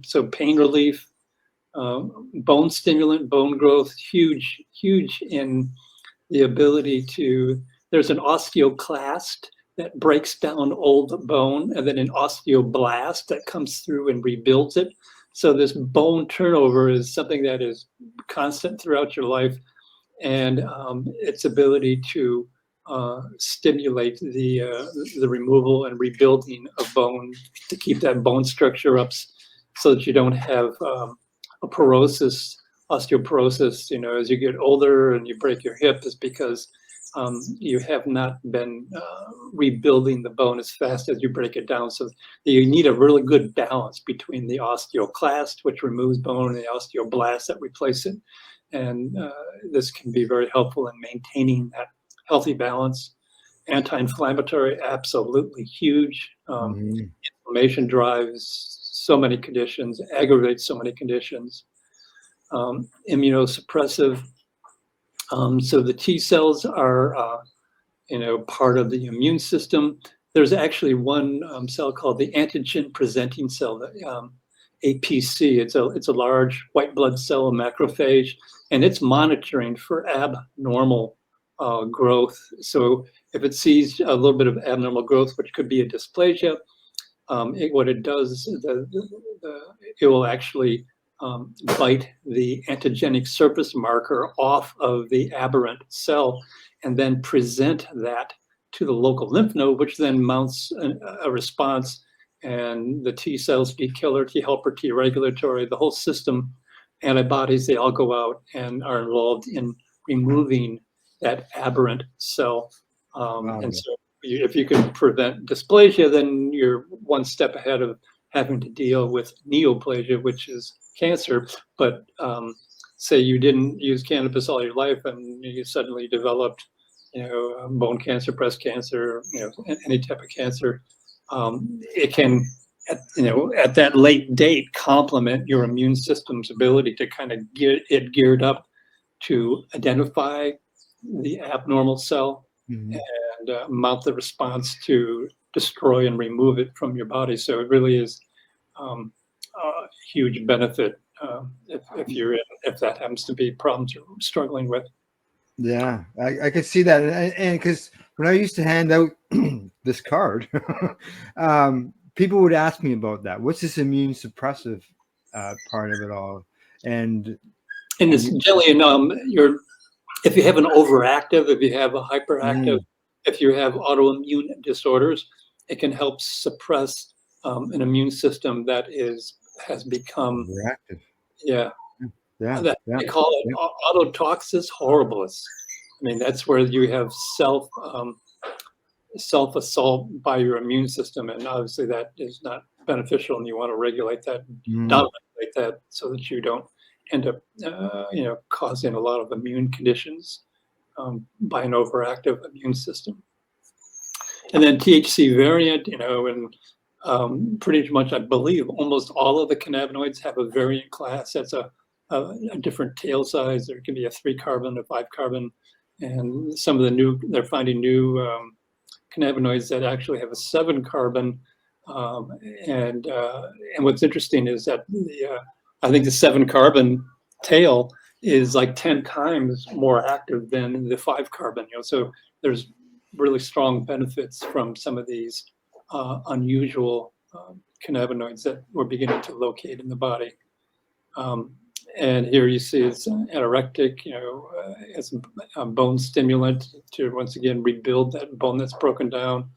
so pain relief, bone stimulant, bone growth, huge in the ability to. There's an osteoclast that breaks down old bone, and then an osteoblast that comes through and rebuilds it. So this bone turnover is something that is constant throughout your life. And its ability to stimulate the removal and rebuilding of bone to keep that bone structure up, so that you don't have a osteoporosis. As you get older and you break your hip, is because you have not been rebuilding the bone as fast as you break it down. So you need a really good balance between the osteoclast, which removes bone, and the osteoblast that replaces it. And this can be very helpful in maintaining that healthy balance. Anti-inflammatory, absolutely huge.
Mhm.
Inflammation drives so many conditions, aggravates so many conditions. Immunosuppressive. So the T cells are, part of the immune system. There's actually one cell called the antigen presenting cell, the APC. It's a large white blood cell, a macrophage, and it's monitoring for abnormal growth. So if it sees a little bit of abnormal growth, which could be a dysplasia, what it does, it will actually bite the antigenic surface marker off of the aberrant cell and then present that to the local lymph node, which then mounts a response. And the T cells, T killer, T helper, T regulatory, the whole system, antibodies, they all go out and are involved in removing that aberrant cell.
Wow.
And so if you can prevent dysplasia, then you're one step ahead of having to deal with neoplasia, which is cancer. But say you didn't use cannabis all your life and you suddenly developed, bone cancer, breast cancer, any type of cancer, it can, at that late date, complement your immune system's ability to kind of get it geared up to identify the abnormal cell
Mhm.
and mount the response to destroy and remove it from your body. So it really is a huge benefit if that happens to be problems you're struggling with.
Yeah, I could see that, and because when I used to hand out this card, people would ask me about that. What's this immune suppressive part of it all? And
And it's generally, if you have an overactive, if you have a hyperactive, if you have autoimmune disorders, it can help suppress an immune system that has become,
reactive.
yeah,
Yeah,
that
yeah,
they call it autotoxis horribilis. I mean, that's where you have self assault by your immune system, and obviously that is not beneficial, and you want to regulate that, downregulate that, so that you don't end up, causing a lot of immune conditions by an overactive immune system. And then THC variant, and pretty much, I believe, almost all of the cannabinoids have a variant class. That's a different tail size. There can be a 3-carbon, a 5-carbon, and some of they're finding new cannabinoids that actually have a 7-carbon. And what's interesting is that I think the 7-carbon tail is like 10 times more active than the 5-carbon. So there's really strong benefits from some of these unusual cannabinoids that we're beginning to locate in the body. And here you see it's anorectic, as a bone stimulant to once again rebuild that bone that's broken down.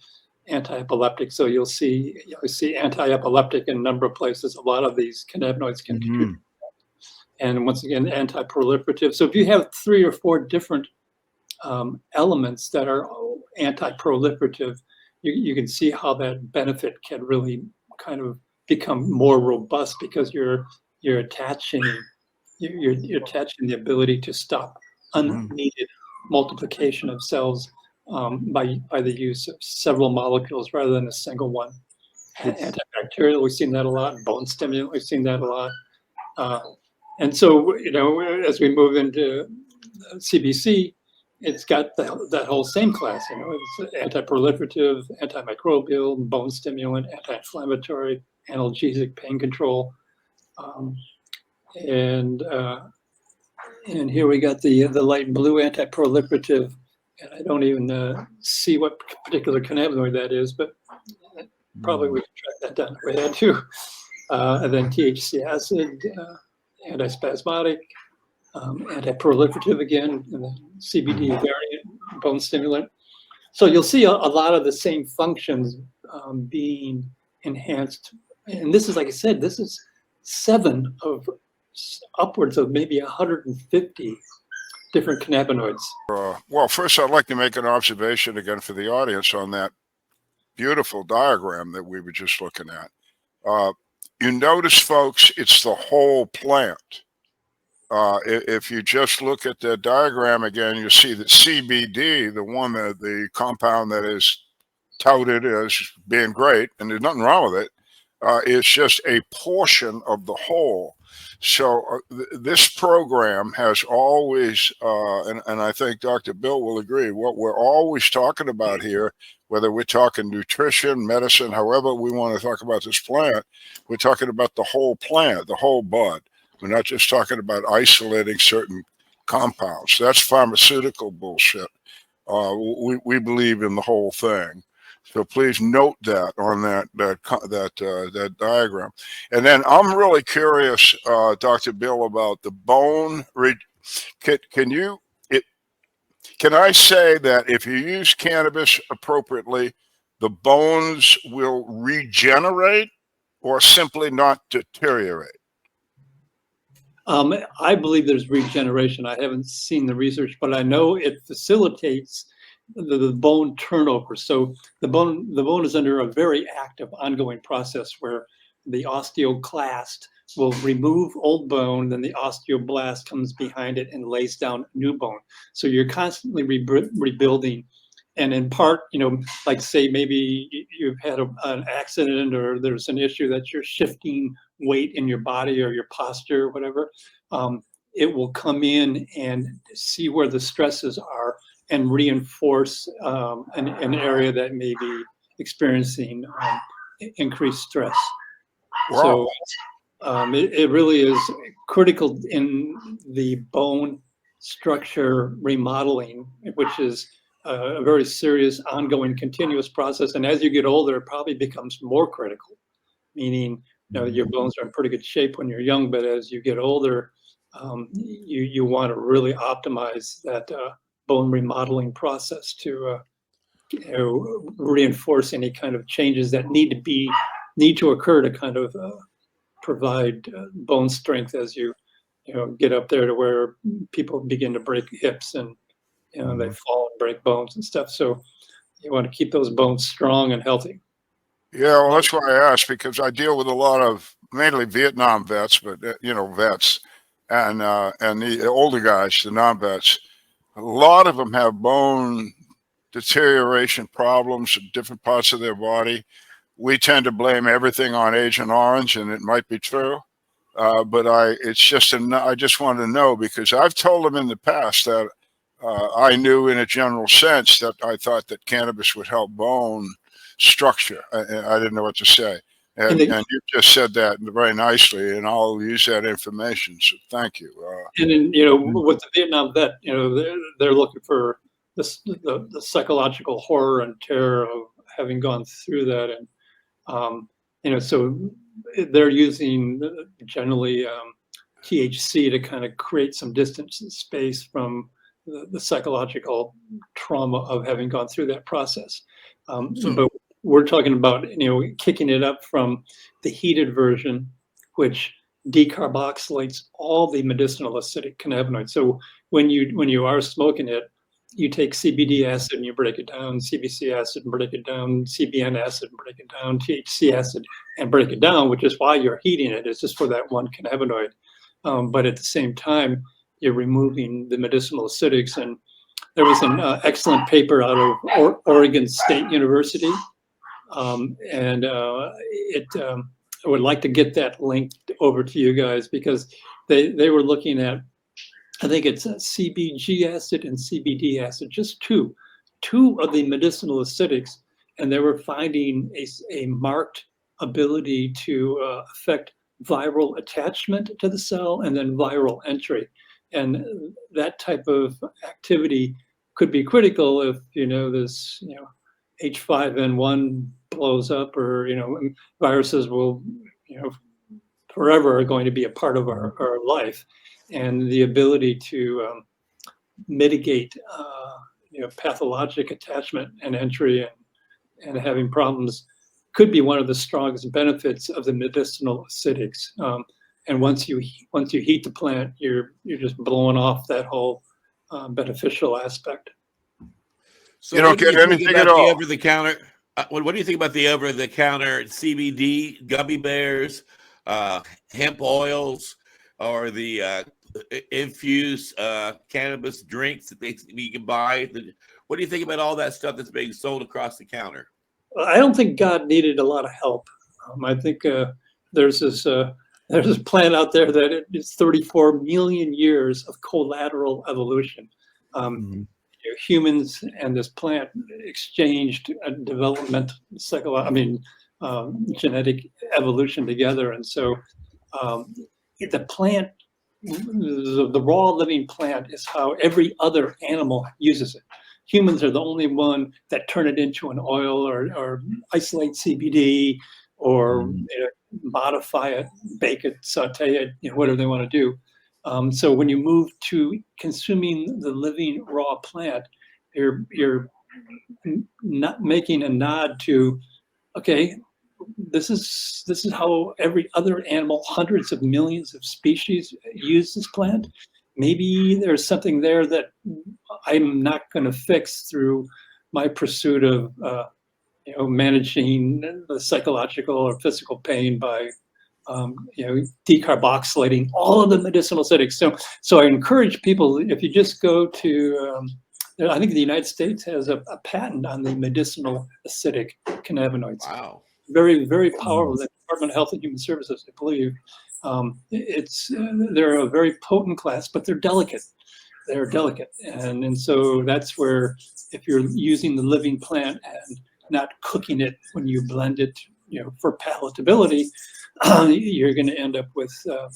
Anti-epileptic, so you'll see anti-epileptic in a number of places. A lot of these cannabinoids can contribute. And once again, anti-proliferative. So if you have 3 or 4 different elements that are anti-proliferative, you can see how that benefit can really kind of become more robust, because you're attaching the ability to stop unneeded multiplication of cells by the use of several molecules rather than a single one. Antibacterial, we've seen that a lot. Bone stimulant, we've seen that a lot. And so, as we move into CBC, it's got that whole same class. It's anti-proliferative, antimicrobial, bone stimulant, anti-inflammatory, analgesic, pain control. And here we got the light blue anti-proliferative, and I don't even see what particular cannabinoid that is, but probably we can track that down if we had to. And then THC acid, antispasmodic, anti-proliferative again, and then CBD variant, bone stimulant. So you'll see a lot of the same functions being enhanced. And this is, like I said, this is 7 of upwards of maybe 150 different cannabinoids.
Well, first I'd like to make an observation again for the audience on that beautiful diagram that we were just looking at. You notice, folks, it's the whole plant. If you just look at the diagram again, you see that CBD, the one that the compound that is touted as being great, and there's nothing wrong with it, is just a portion of the whole. So this program has always, and I think Dr. Bill will agree, what we're always talking about here, whether we're talking nutrition, medicine, however we want to talk about this plant, we're talking about the whole plant, the whole bud. We're not just talking about isolating certain compounds. That's pharmaceutical bullshit. We believe in the whole thing. So please note that on that diagram. And then I'm really curious, Dr. Bill, about the bone. Can I say that if you use cannabis appropriately, the bones will regenerate or simply not deteriorate?
I believe there's regeneration. I haven't seen the research, but I know it facilitates the bone turnover. So the bone is under a very active ongoing process where the osteoclast will remove old bone, then the osteoblast comes behind it and lays down new bone. So you're constantly rebuilding. And in part, like say maybe you've had an accident or there's an issue that you're shifting weight in your body or your posture or whatever, it will come in and see where the stresses are and reinforce an area that may be experiencing increased stress.
Wow.
So it really is critical in the bone structure remodeling, which is a very serious, ongoing, continuous process. And as you get older, it probably becomes more critical, meaning your bones are in pretty good shape when you're young, but as you get older, you want to really optimize that bone remodeling process to reinforce any kind of changes that need to occur to kind of provide bone strength as you get up there to where people begin to break hips and they fall and break bones and stuff. So you want to keep those bones strong and healthy.
Yeah, well, that's why I asked, because I deal with a lot of mainly Vietnam vets, but vets, and the older guys, the non-vets. A lot of them have bone deterioration problems in different parts of their body. We tend to blame everything on Agent Orange, and it might be true, but I just wanted to know, because I've told them in the past that I knew in a general sense that I thought that cannabis would help bone structure. I didn't know what to say. And you just said that very nicely, and I'll use that information. So thank you.
And then, with the Vietnam vet, they're looking for the psychological horror and terror of having gone through that. And, so they're using generally THC to kind of create some distance and space from the psychological trauma of having gone through that process. But we're talking about, kicking it up from the heated version, which decarboxylates all the medicinal acidic cannabinoids. So when you are smoking it, you take CBD acid and you break it down, CBC acid and break it down, CBN acid and break it down, THC acid and break it down, which is why you're heating it. It's just for that one cannabinoid. But at the same time, you're removing the medicinal acidics. And there was an excellent paper out of Oregon State University. I would like to get that linked over to you guys, because they were looking at, I think it's CBG acid and CBD acid, just two of the medicinal acidics, and they were finding a marked ability to affect viral attachment to the cell and then viral entry. And that type of activity could be critical if, this, H5N1 blows up, or, viruses will, forever are going to be a part of our life. And the ability to mitigate, pathologic attachment and entry and having problems could be one of the strongest benefits of the medicinal acidics. And once you heat the plant, you're just blowing off that whole beneficial aspect.
So
you don't get anything at all.
Over the counter. What do you think about the over the counter CBD gummy bears, hemp oils, or the infuse cannabis drinks that you can buy. What do you think about all that stuff that's being sold across the counter?
I don't think God needed a lot of help. I think there's this plant out there that it's 34 million years of collateral evolution. Humans and this plant exchanged development, genetic evolution together, and so the plant, the raw living plant, is how every other animal uses it. Humans are the only one that turn it into an oil or isolate CBD or modify it, bake it, saute it, whatever they want to do. So when you move to consuming the living raw plant, you're not making a nod to, okay, this is how every other animal, hundreds of millions of species, use this plant. Maybe there's something there that I'm not going to fix through my pursuit of managing the psychological or physical pain by decarboxylating all of the medicinal acidics. So I encourage people, if you just go to, I think the United States has a patent on the medicinal acidic cannabinoids.
Wow.
Very, very powerful. The Department of Health and Human Services, I believe. They're a very potent class, but they're delicate. They're delicate. And so that's where, if you're using the living plant and not cooking it when you blend it, for palatability, you're going to end up with a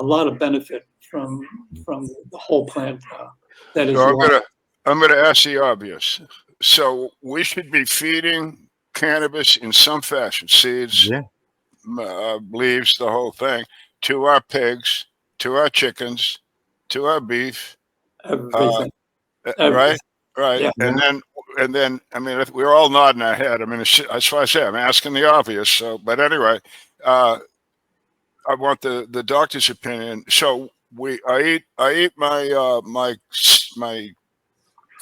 lot of benefit from the whole plant. That is.
So I'm gonna ask the obvious. So we should be feeding cannabis in some fashion, seeds, leaves, the whole thing, to our pigs, to our chickens, to our beef.
Everything.
Right.
Yeah.
And then, I mean, we're all nodding our head. I mean, that's why I say I'm asking the obvious. So, but anyway, I want the doctor's opinion. So I eat my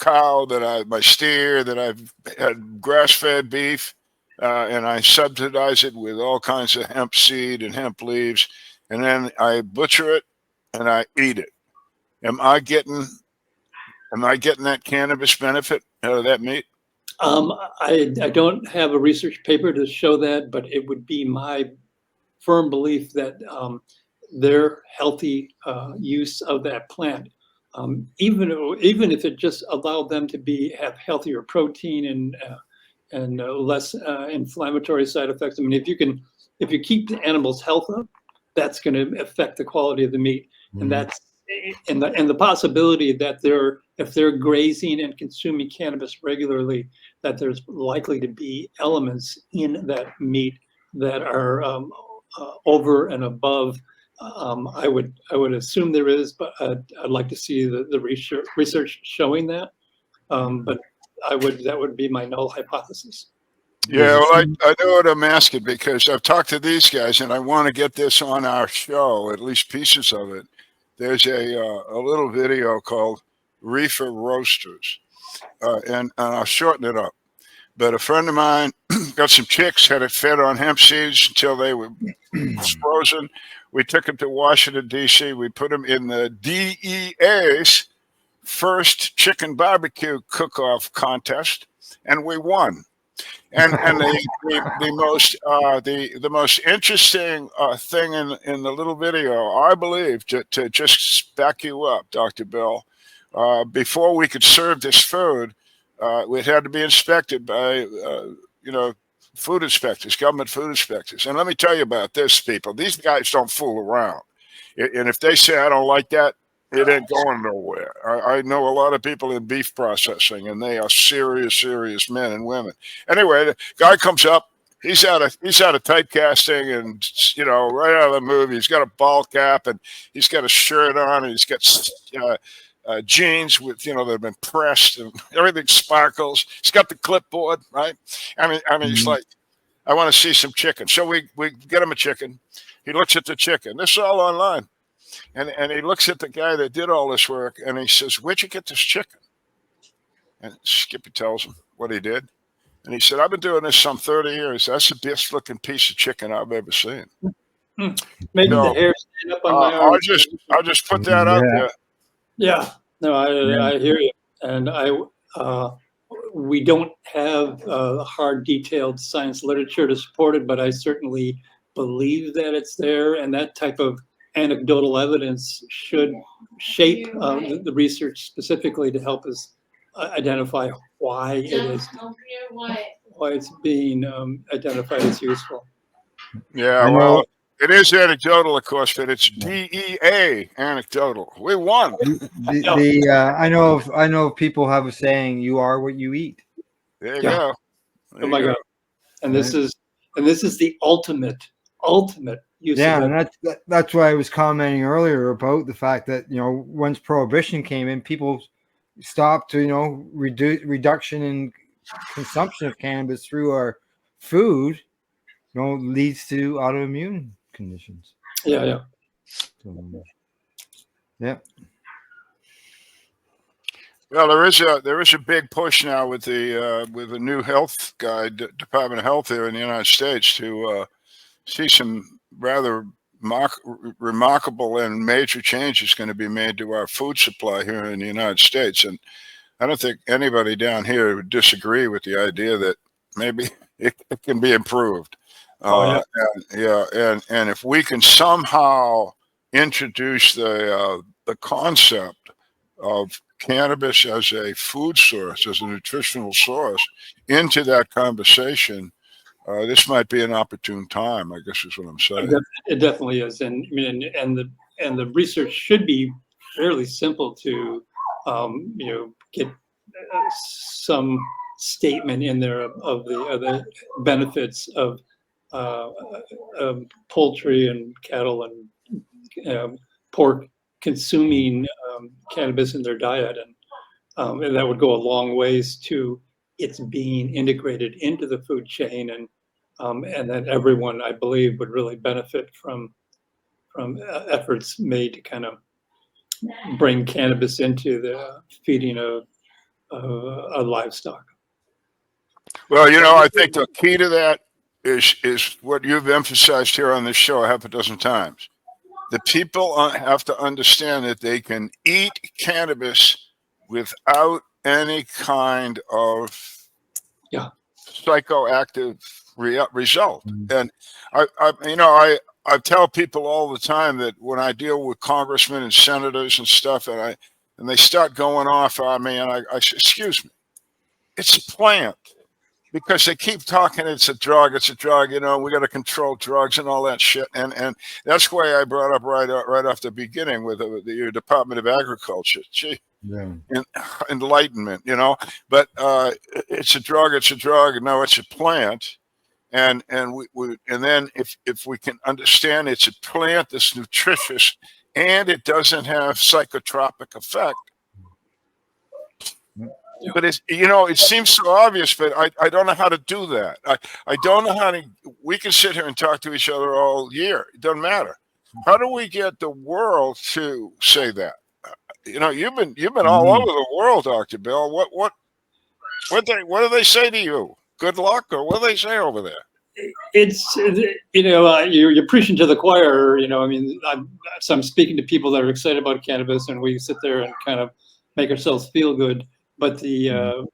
cow my steer that I've had grass-fed beef, and I subsidize it with all kinds of hemp seed and hemp leaves, and then I butcher it and I eat it. Am I getting that cannabis benefit out of that meat?
I don't have a research paper to show that, but it would be my firm belief that their healthy use of that plant, even if it just allowed them to have healthier protein and less inflammatory side effects. I mean, if you keep the animal's health up, that's going to affect the quality of the meat, and that's and the possibility that if they're grazing and consuming cannabis regularly, that there's likely to be elements in that meat that are over and above. I would assume there is, but I'd like to see the research showing that. But that would be my null hypothesis.
Yeah, well, I know what I'm asking because I've talked to these guys and I want to get this on our show, at least pieces of it. There's a little video called Reefer Roasters, and I'll shorten it up. But a friend of mine got some chicks, had it fed on hemp seeds until they were frozen. We took them to Washington, D.C. We put them in the DEA's first chicken barbecue cook-off contest, and we won. And the most interesting thing in the little video, I believe, to just back you up, Dr. Bill, before we could serve this food, it had to be inspected by food inspectors, government food inspectors. And let me tell you about this, people. These guys don't fool around. And if they say I don't like that, it ain't going nowhere. I know a lot of people in beef processing, and they are serious, serious men and women. Anyway, the guy comes up. He's out of typecasting, and right out of the movie. He's got a ball cap, and he's got a shirt on, and he's got jeans with that have been pressed, and everything sparkles. He's got the clipboard, right? I mean, he's like, I want to see some chicken. So we get him a chicken. He looks at the chicken. This is all online. And he looks at the guy that did all this work, and he says, "Where'd you get this chicken?" And Skippy tells him what he did. And he said, "I've been doing this some 30 years. That's the best looking piece of chicken I've ever seen."
Making
So
the hair stand up on my arm.
I'll just put that out
Yeah.
there.
Yeah, no,
Yeah.
I hear you, and we don't have hard, detailed science literature to support it, but I certainly believe that it's there, and that type of anecdotal evidence should shape the research specifically to help us identify why it's being identified as useful.
Yeah,
I
well,
know
it is anecdotal, of course, but it's DEA anecdotal. We won.
I know of people have a saying, "You are what you eat."
There you
Yeah.
go. There
Oh
you
my
go.
God! And this
Right.
is the ultimate use
Yeah,
of
and
it.
that's why I was commenting earlier about the fact that once prohibition came in, people stopped to reduction in consumption of cannabis through our food, leads to autoimmune conditions.
Yeah, yeah.
So, yeah.
Well, there is a big push now with the new health guy, Department of Health here in the United States, to see some rather remarkable and major changes going to be made to our food supply here in the United States. And I don't think anybody down here would disagree with the idea that maybe it can be improved.
Oh, yeah.
And if we can somehow introduce the concept of cannabis as a food source, as a nutritional source, into that conversation, this might be an opportune time, I guess is what I'm saying.
It definitely is, and I mean, and the research should be fairly simple to, get some statement in there of the benefits of poultry and cattle and pork consuming cannabis in their diet, and that would go a long ways to its being integrated into the food chain, and that everyone, I believe, would really benefit from efforts made to kind of bring cannabis into the feeding of livestock.
Well, I think the key to that is what you've emphasized here on this show half a dozen times. The people have to understand that they can eat cannabis without any kind of psychoactive result. And I tell people all the time that when I deal with congressmen and senators and stuff, and they start going off on me, and I say, excuse me, it's a plant. Because they keep talking, it's a drug, we got to control drugs and all that shit, and that's why I brought up right off the beginning with the Department of Agriculture. Gee,
Yeah.
enlightenment, But it's a drug. No, it's a plant, and then if we can understand it's a plant that's nutritious and it doesn't have psychotropic effect. But it seems so obvious, but I don't know how to do that. I don't know how to. We can sit here and talk to each other all year. It doesn't matter. How do we get the world to say that? You've been all over the world, Dr. Bill. What do they say to you? Good luck, or what do they say over there?
It's you're preaching to the choir. I mean, I'm speaking to people that are excited about cannabis, and we sit there and kind of make ourselves feel good. But the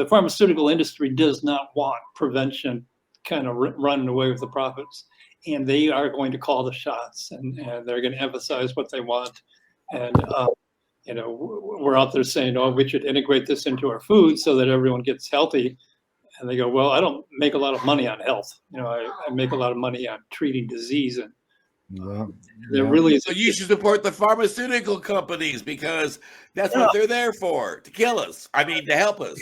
pharmaceutical industry does not want prevention kind of running away with the profits, and they are going to call the shots, and they're going to emphasize what they want. And we're out there saying, "Oh, we should integrate this into our food so that everyone gets healthy." And they go, "Well, I don't make a lot of money on health. I make a lot of money on treating disease." And there really is.
So you should support the pharmaceutical companies because that's what they're there for, to kill us. I mean, to help us.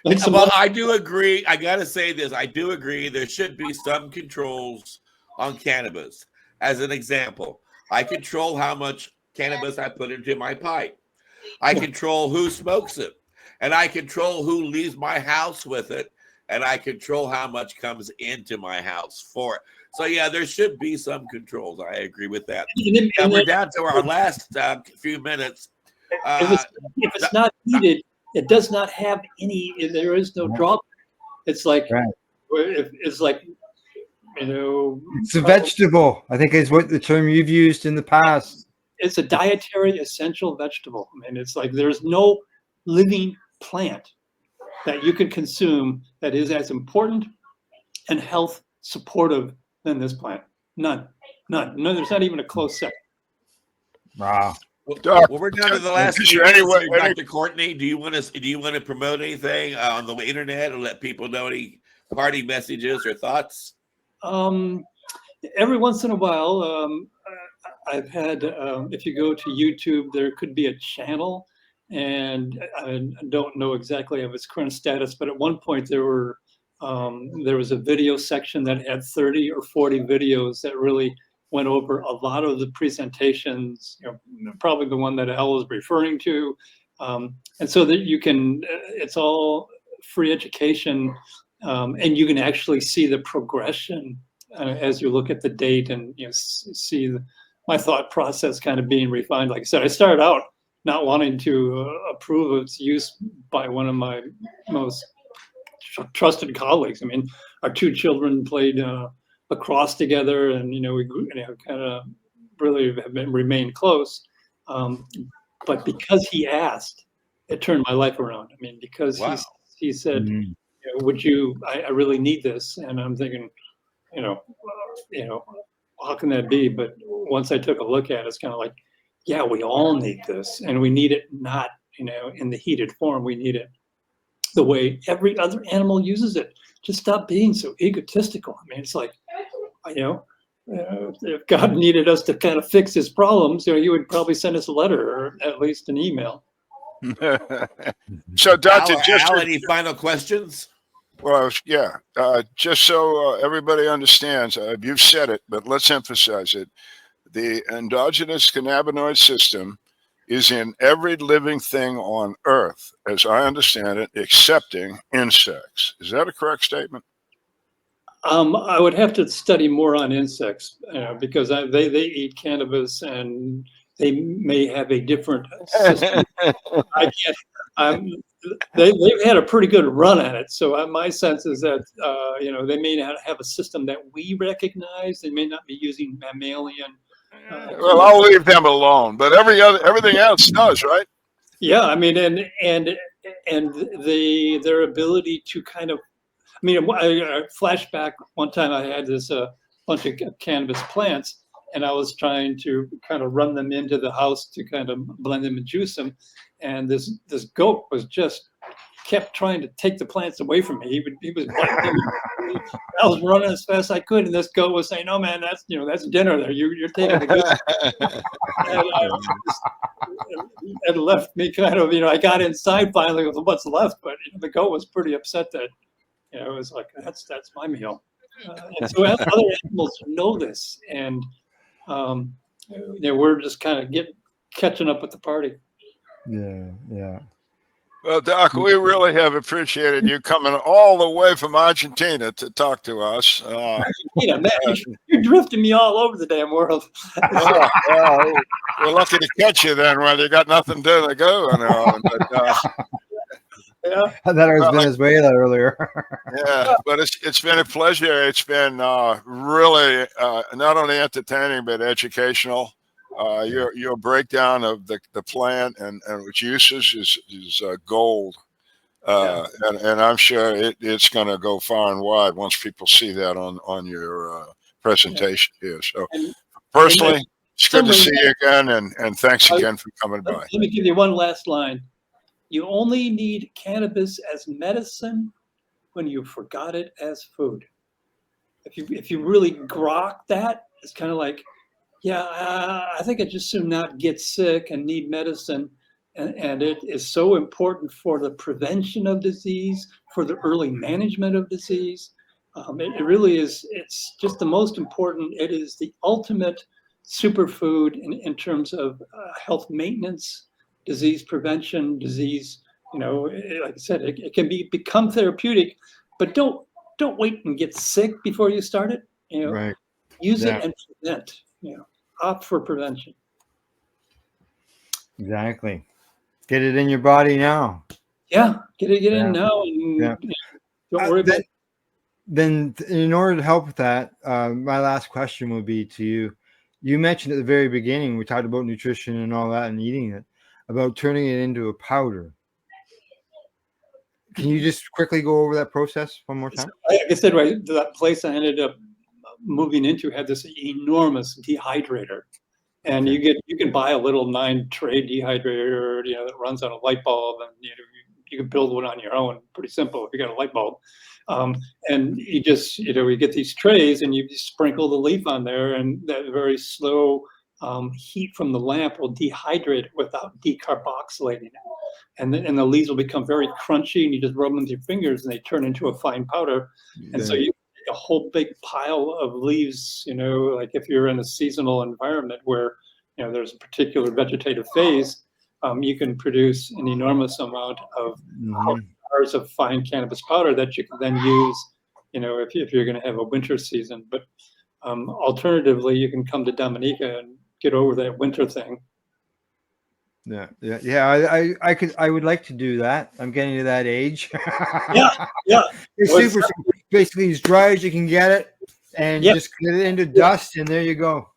Well, I do agree. I got to say this. I do agree there should be some controls on cannabis. As an example, I control how much cannabis I put into my pipe. I control who smokes it. And I control who leaves my house with it. And I control how much comes into my house for it. So, yeah, there should be some controls. I agree with that. And we're down to our last few minutes.
If it's not heated, it does not have any. There is no drawback. It's like
It's a vegetable, I think is what the term you've used in the past.
It's a dietary essential vegetable. I mean, it's like there's no living plant that you can consume that is as important and health supportive than this plant. None. No, there's not even a close second.
Wow.
Well, we're down to the last
Is
few
there any
minutes
way-
here, Dr. Courtney. Do you want to promote anything on the internet or let people know any party messages or thoughts?
Every once in a while, I've had, if you go to YouTube, there could be a channel, and I don't know exactly of its current status, but at one point there was a video section that had 30 or 40 videos that really went over a lot of the presentations, probably the one that Al was referring to. And so that you can, it's all free education, and you can actually see the progression as you look at the date and see my thought process kind of being refined. Like I said, I started out not wanting to approve of its use by one of my most trusted colleagues. I mean, our two children played lacrosse together, and we grew, kind of really have remained close. But because he asked, it turned my life around. I mean, because
Wow.
he said, "Would you? I really need this," and I'm thinking, how can that be? But once I took a look at it, it's kind of like, yeah, we all need this, and we need it not, in the heated form. We need it the way every other animal uses it. Just stop being so egotistical. I mean, it's like, if God needed us to kind of fix his problems, he would probably send us a letter or at least an email.
So, Doctor,
Al, any final questions?
Well, yeah, just so everybody understands, you've said it, but let's emphasize it. The endogenous cannabinoid system is in every living thing on Earth, as I understand it, excepting insects. Is that a correct statement?
I would have to study more on insects because they eat cannabis and they may have a different system. They've had a pretty good run at it. So my sense is that, they may not have a system that we recognize. They may not be using mammalian.
Well, I'll leave them alone, but everything else does, right?
Yeah, I mean, and their ability to kind of, I mean, I flashback one time I had this bunch of cannabis plants, and I was trying to kind of run them into the house to kind of blend them and juice them, and this goat was just kept trying to take the plants away from me. He was biting them. I was running as fast as I could, and this goat was saying, "No, man, that's that's dinner there. You're taking the good." And left me kind of, I got inside finally with what's left, but the goat was pretty upset that, it was like, that's my meal. And so other animals know this, and we're just kind of catching up with the party.
Yeah.
Well, Doc, we really have appreciated you coming all the way from Argentina to talk to us.
Man, you're drifting me all over the damn world.
Well, we're lucky to catch you then when you got nothing to go on. But,
Yeah.
I thought it was Venezuela earlier.
yeah, but it's been a pleasure. It's been really not only entertaining but educational. Your breakdown of the plant and its uses is gold, and I'm sure it's going to go far and wide once people see that on your presentation here. So personally, it's good to see you again, and thanks again for coming by.
Let me give you one last line. You only need cannabis as medicine when you forgot it as food. If you really grok that, it's kind of like, I think I just soon not get sick and need medicine. And it is so important for the prevention of disease, for the early management of disease. It really is, it's just the most important. It is the ultimate superfood in terms of health maintenance, disease prevention, disease, like I said, it can become therapeutic, but don't wait and get sick before you start it.
Right.
Use it and prevent. Opt for prevention.
Exactly. Get it in your body now.
Yeah, get it in now, and don't worry about it.
then in order to help with that, my last question would be to you. You mentioned at the very beginning, we talked about nutrition and all that and eating it, about turning it into a powder. Can you just quickly go over that process one more time?
Like I said, right, that place I ended up moving into had this enormous dehydrator. And
Okay.
you can buy a little 9-tray dehydrator, that runs on a light bulb, and you can build one on your own. Pretty simple if you got a light bulb. And you just you get these trays and you just sprinkle the leaf on there, and that very slow heat from the lamp will dehydrate it without decarboxylating it. And the leaves will become very crunchy, and you just rub them with your fingers, and they turn into a fine powder. And so you a whole big pile of leaves, like if you're in a seasonal environment where, there's a particular vegetative phase, you can produce an enormous amount of bars of fine cannabis powder that you can then use, if you're going to have a winter season. But alternatively, you can come to Dominica and get over that winter thing.
Yeah. I would like to do that. I'm getting to that age.
Yeah.
It's super simple. Basically as dry as you can get it, and just get it into dust, and there you go.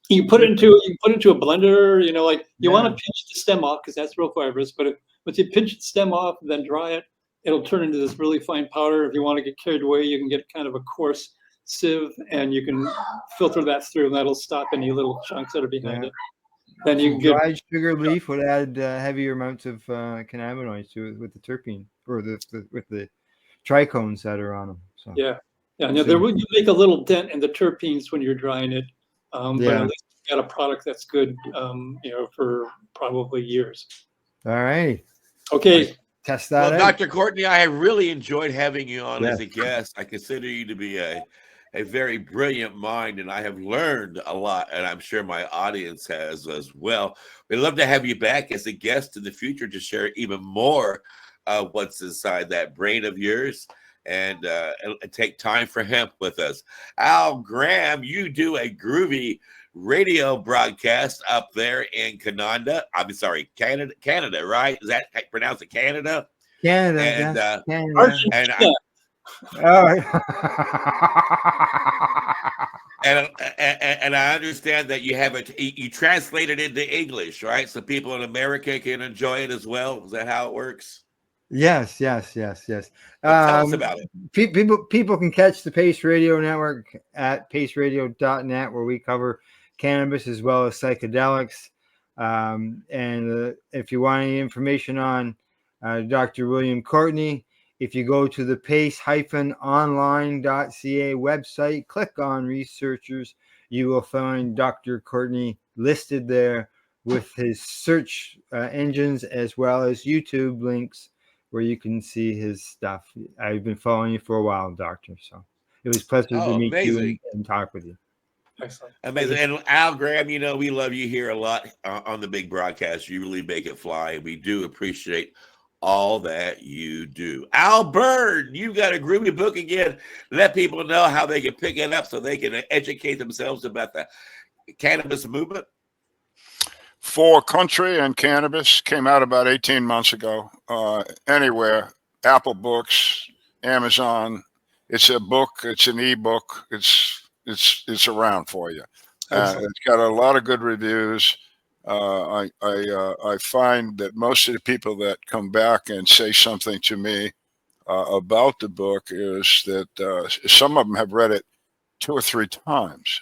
You put it into a blender. You want to pinch the stem off because that's real fibrous. But once you pinch the stem off and then dry it, it'll turn into this really fine powder. If you want to get carried away, you can get kind of a coarse sieve, and you can filter that through, and that'll stop any little chunks that are behind it. Then you can get
dried sugar leaf would add heavier amounts of cannabinoids to it with the terpene or with the trichones that are on them. So
yeah. There would you make a little dent in the terpenes when you're drying it, but at least you got a product that's good, for probably years.
All right.
Okay.
Test that
Well,
out.
Dr. Courtney, I have really enjoyed having you on as a guest. I consider you to be a very brilliant mind, and I have learned a lot, and I'm sure my audience has as well. We'd love to have you back as a guest in the future to share even more what's inside that brain of yours, and take time for hemp with us. Al Graham, you do a groovy radio broadcast up there in Canada. Canada, right? Is that how you pronounce it? Canada?
Canada.
And
Argentina.
All right.
and I understand that you have you translate it into English, right? So people in America can enjoy it as well. Is that how it works?
Yes.
Well, tell us about it.
People can catch the Pace Radio Network at paceradio.net, where we cover cannabis as well as psychedelics. And if you want any information on Dr. William Courtney, if you go to the pace-online.ca website, click on researchers, you will find Dr. Courtney listed there with his search engines as well as YouTube links where you can see his stuff. I've been following you for a while, Doctor. So it was a pleasure to meet you and talk with you.
Excellent.
Amazing. And Al Graham, we love you here a lot on the big broadcast. You really make it fly. We do appreciate all that you do. Al Byrne, you got a groovy book again. Let people know how they can pick it up so they can educate themselves about the cannabis movement.
For Country and Cannabis came out about 18 months ago. Anywhere, Apple Books, Amazon. It's a book. It's an ebook. It's around for you. It's got a lot of good reviews. I find that most of the people that come back and say something to me about the book is that some of them have read it 2 or 3 times,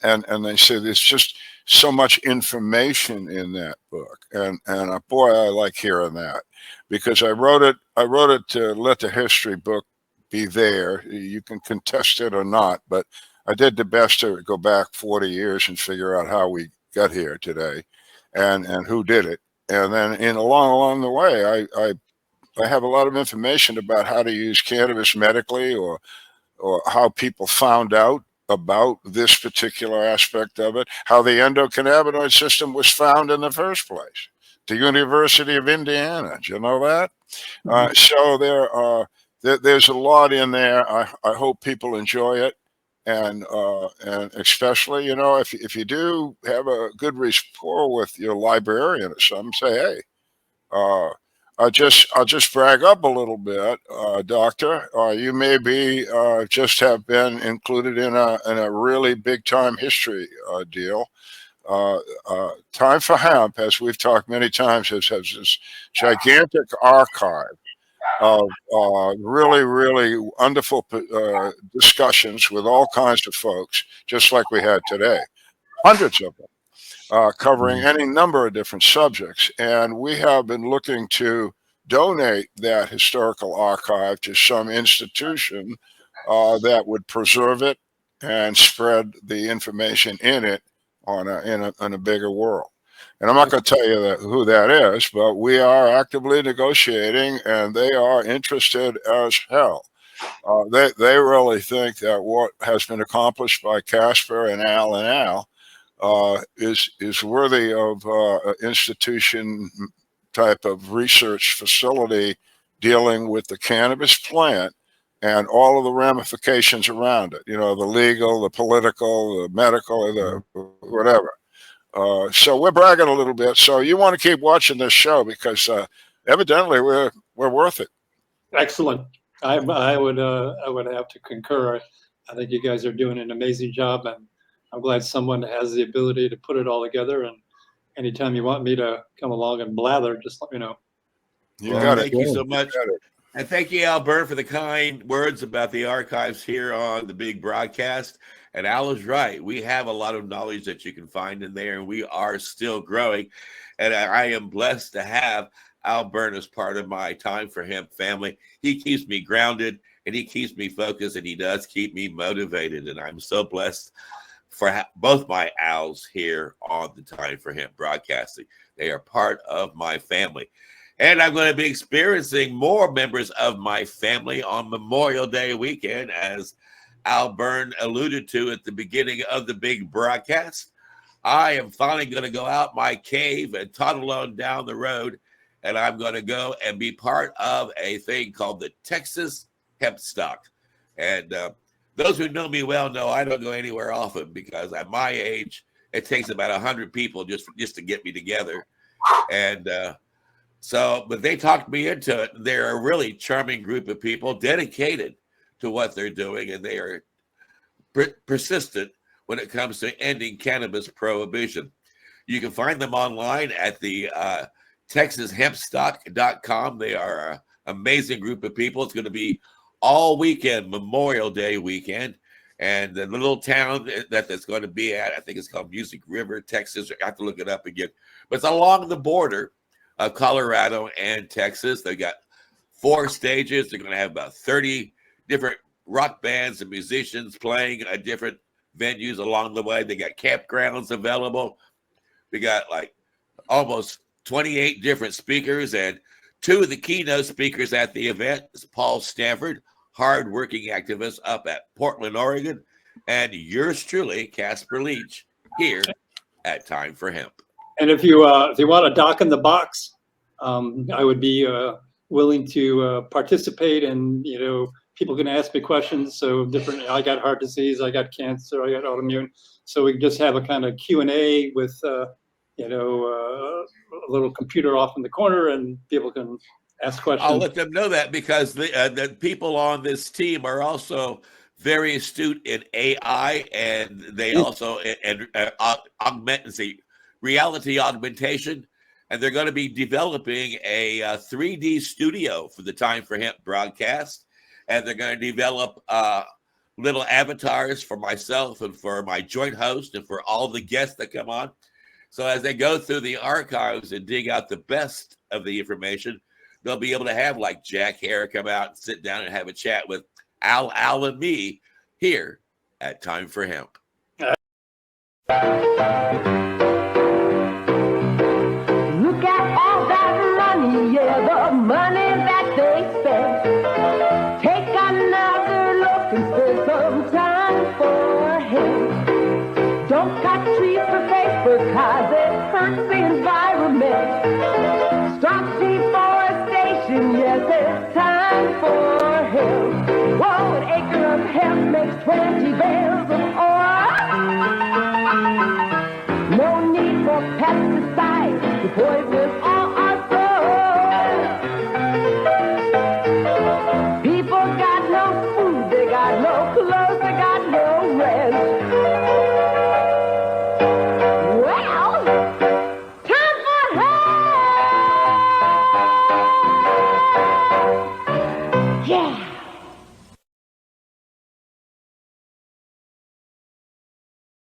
and they say there's just so much information in that book, and boy, I like hearing that, because I wrote it to let the history book be there. You can contest it or not, but I did the best to go back 40 years and figure out how we got here today, and who did it. And then along the way, I have a lot of information about how to use cannabis medically, or how people found out about this particular aspect of it, how the endocannabinoid system was found in the first place. The University of Indiana, do you know that? So there's a lot in there. I hope people enjoy it. And especially, if you do have a good rapport with your librarian or something, say, hey, I'll just brag up a little bit, Doctor. You may be just have been included in a really big time history deal. Time for Hemp, as we've talked many times, has this gigantic archive of really, really wonderful discussions with all kinds of folks, just like we had today, hundreds of them. Covering any number of different subjects. And we have been looking to donate that historical archive to some institution that would preserve it and spread the information in it in a bigger world. And I'm not going to tell you who that is, but we are actively negotiating, and they are interested as hell. They really think that what has been accomplished by Casper and Al is worthy of institution type of research facility dealing with the cannabis plant and all of the ramifications around it. You know, the legal, the political, the medical, the whatever. So we're bragging a little bit. So you want to keep watching this show because evidently we're worth it.
Excellent. I would have to concur. I think you guys are doing an amazing job, and I'm glad someone has the ability to put it all together. And anytime you want me to come along and blather, just let me know.
You got it.
Thank you so much. And thank you, Al Byrne, for the kind words about the archives here on the big broadcast. And Al is right. We have a lot of knowledge that you can find in there, and we are still growing. And I am blessed to have Al Byrne as part of my Time for Hemp family. He keeps me grounded, and he keeps me focused, and he does keep me motivated. And I'm so blessed for both my Als here on the Time for Hemp broadcasting. They are part of my family. And I'm going to be experiencing more members of my family on Memorial Day weekend, as Al Byrne alluded to at the beginning of the big broadcast. I am finally going to go out my cave and toddle on down the road, and I'm going to go and be part of a thing called the Texas Hemp Stock. And those who know me well know I don't go anywhere often because at my age, it takes about 100 people just to get me together. And but they talked me into it. They're a really charming group of people dedicated to what they're doing, and they are persistent when it comes to ending cannabis prohibition. You can find them online at the TexasHempStock.com. They are an amazing group of people. It's going to be all weekend, Memorial Day weekend. And the little town that's going to be at, I think it's called Music River, Texas. I have to look it up again. But it's along the border of Colorado and Texas. They've got 4 stages. They're going to have about 30 different rock bands and musicians playing at different venues along the way. They got campgrounds available. We got like almost 28 different speakers, and 2 of the keynote speakers at the event is Paul Stanford, hardworking activist up at Portland, Oregon, and yours truly, Casper Leitch, here at Time for Hemp.
And if you want a doc in the box, I would be willing to participate, and people can ask me questions. So I got heart disease, I got cancer, I got autoimmune. So we can just have a kind of Q&A with a little computer off in the corner, and people can ask questions.
I'll let them know that because the people on this team are also very astute in AI, and they also reality augmentation, and they're going to be developing a 3D studio for the Time for Hemp broadcast, and they're going to develop little avatars for myself and for my joint host and for all the guests that come on. So as they go through the archives and dig out the best of the information, they'll be able to have like Jack Hare come out and sit down and have a chat with Al, and me here at Time for Hemp.
Look at all that money, yeah, the money that they spend. Take another look and spend some time for him. Don't cut trees for paper, cause it hurts the environment. Stop deforestation, yes, it's time for him. Whoa, an acre of hemp makes 20 bales of oil. No need for pesticides to poison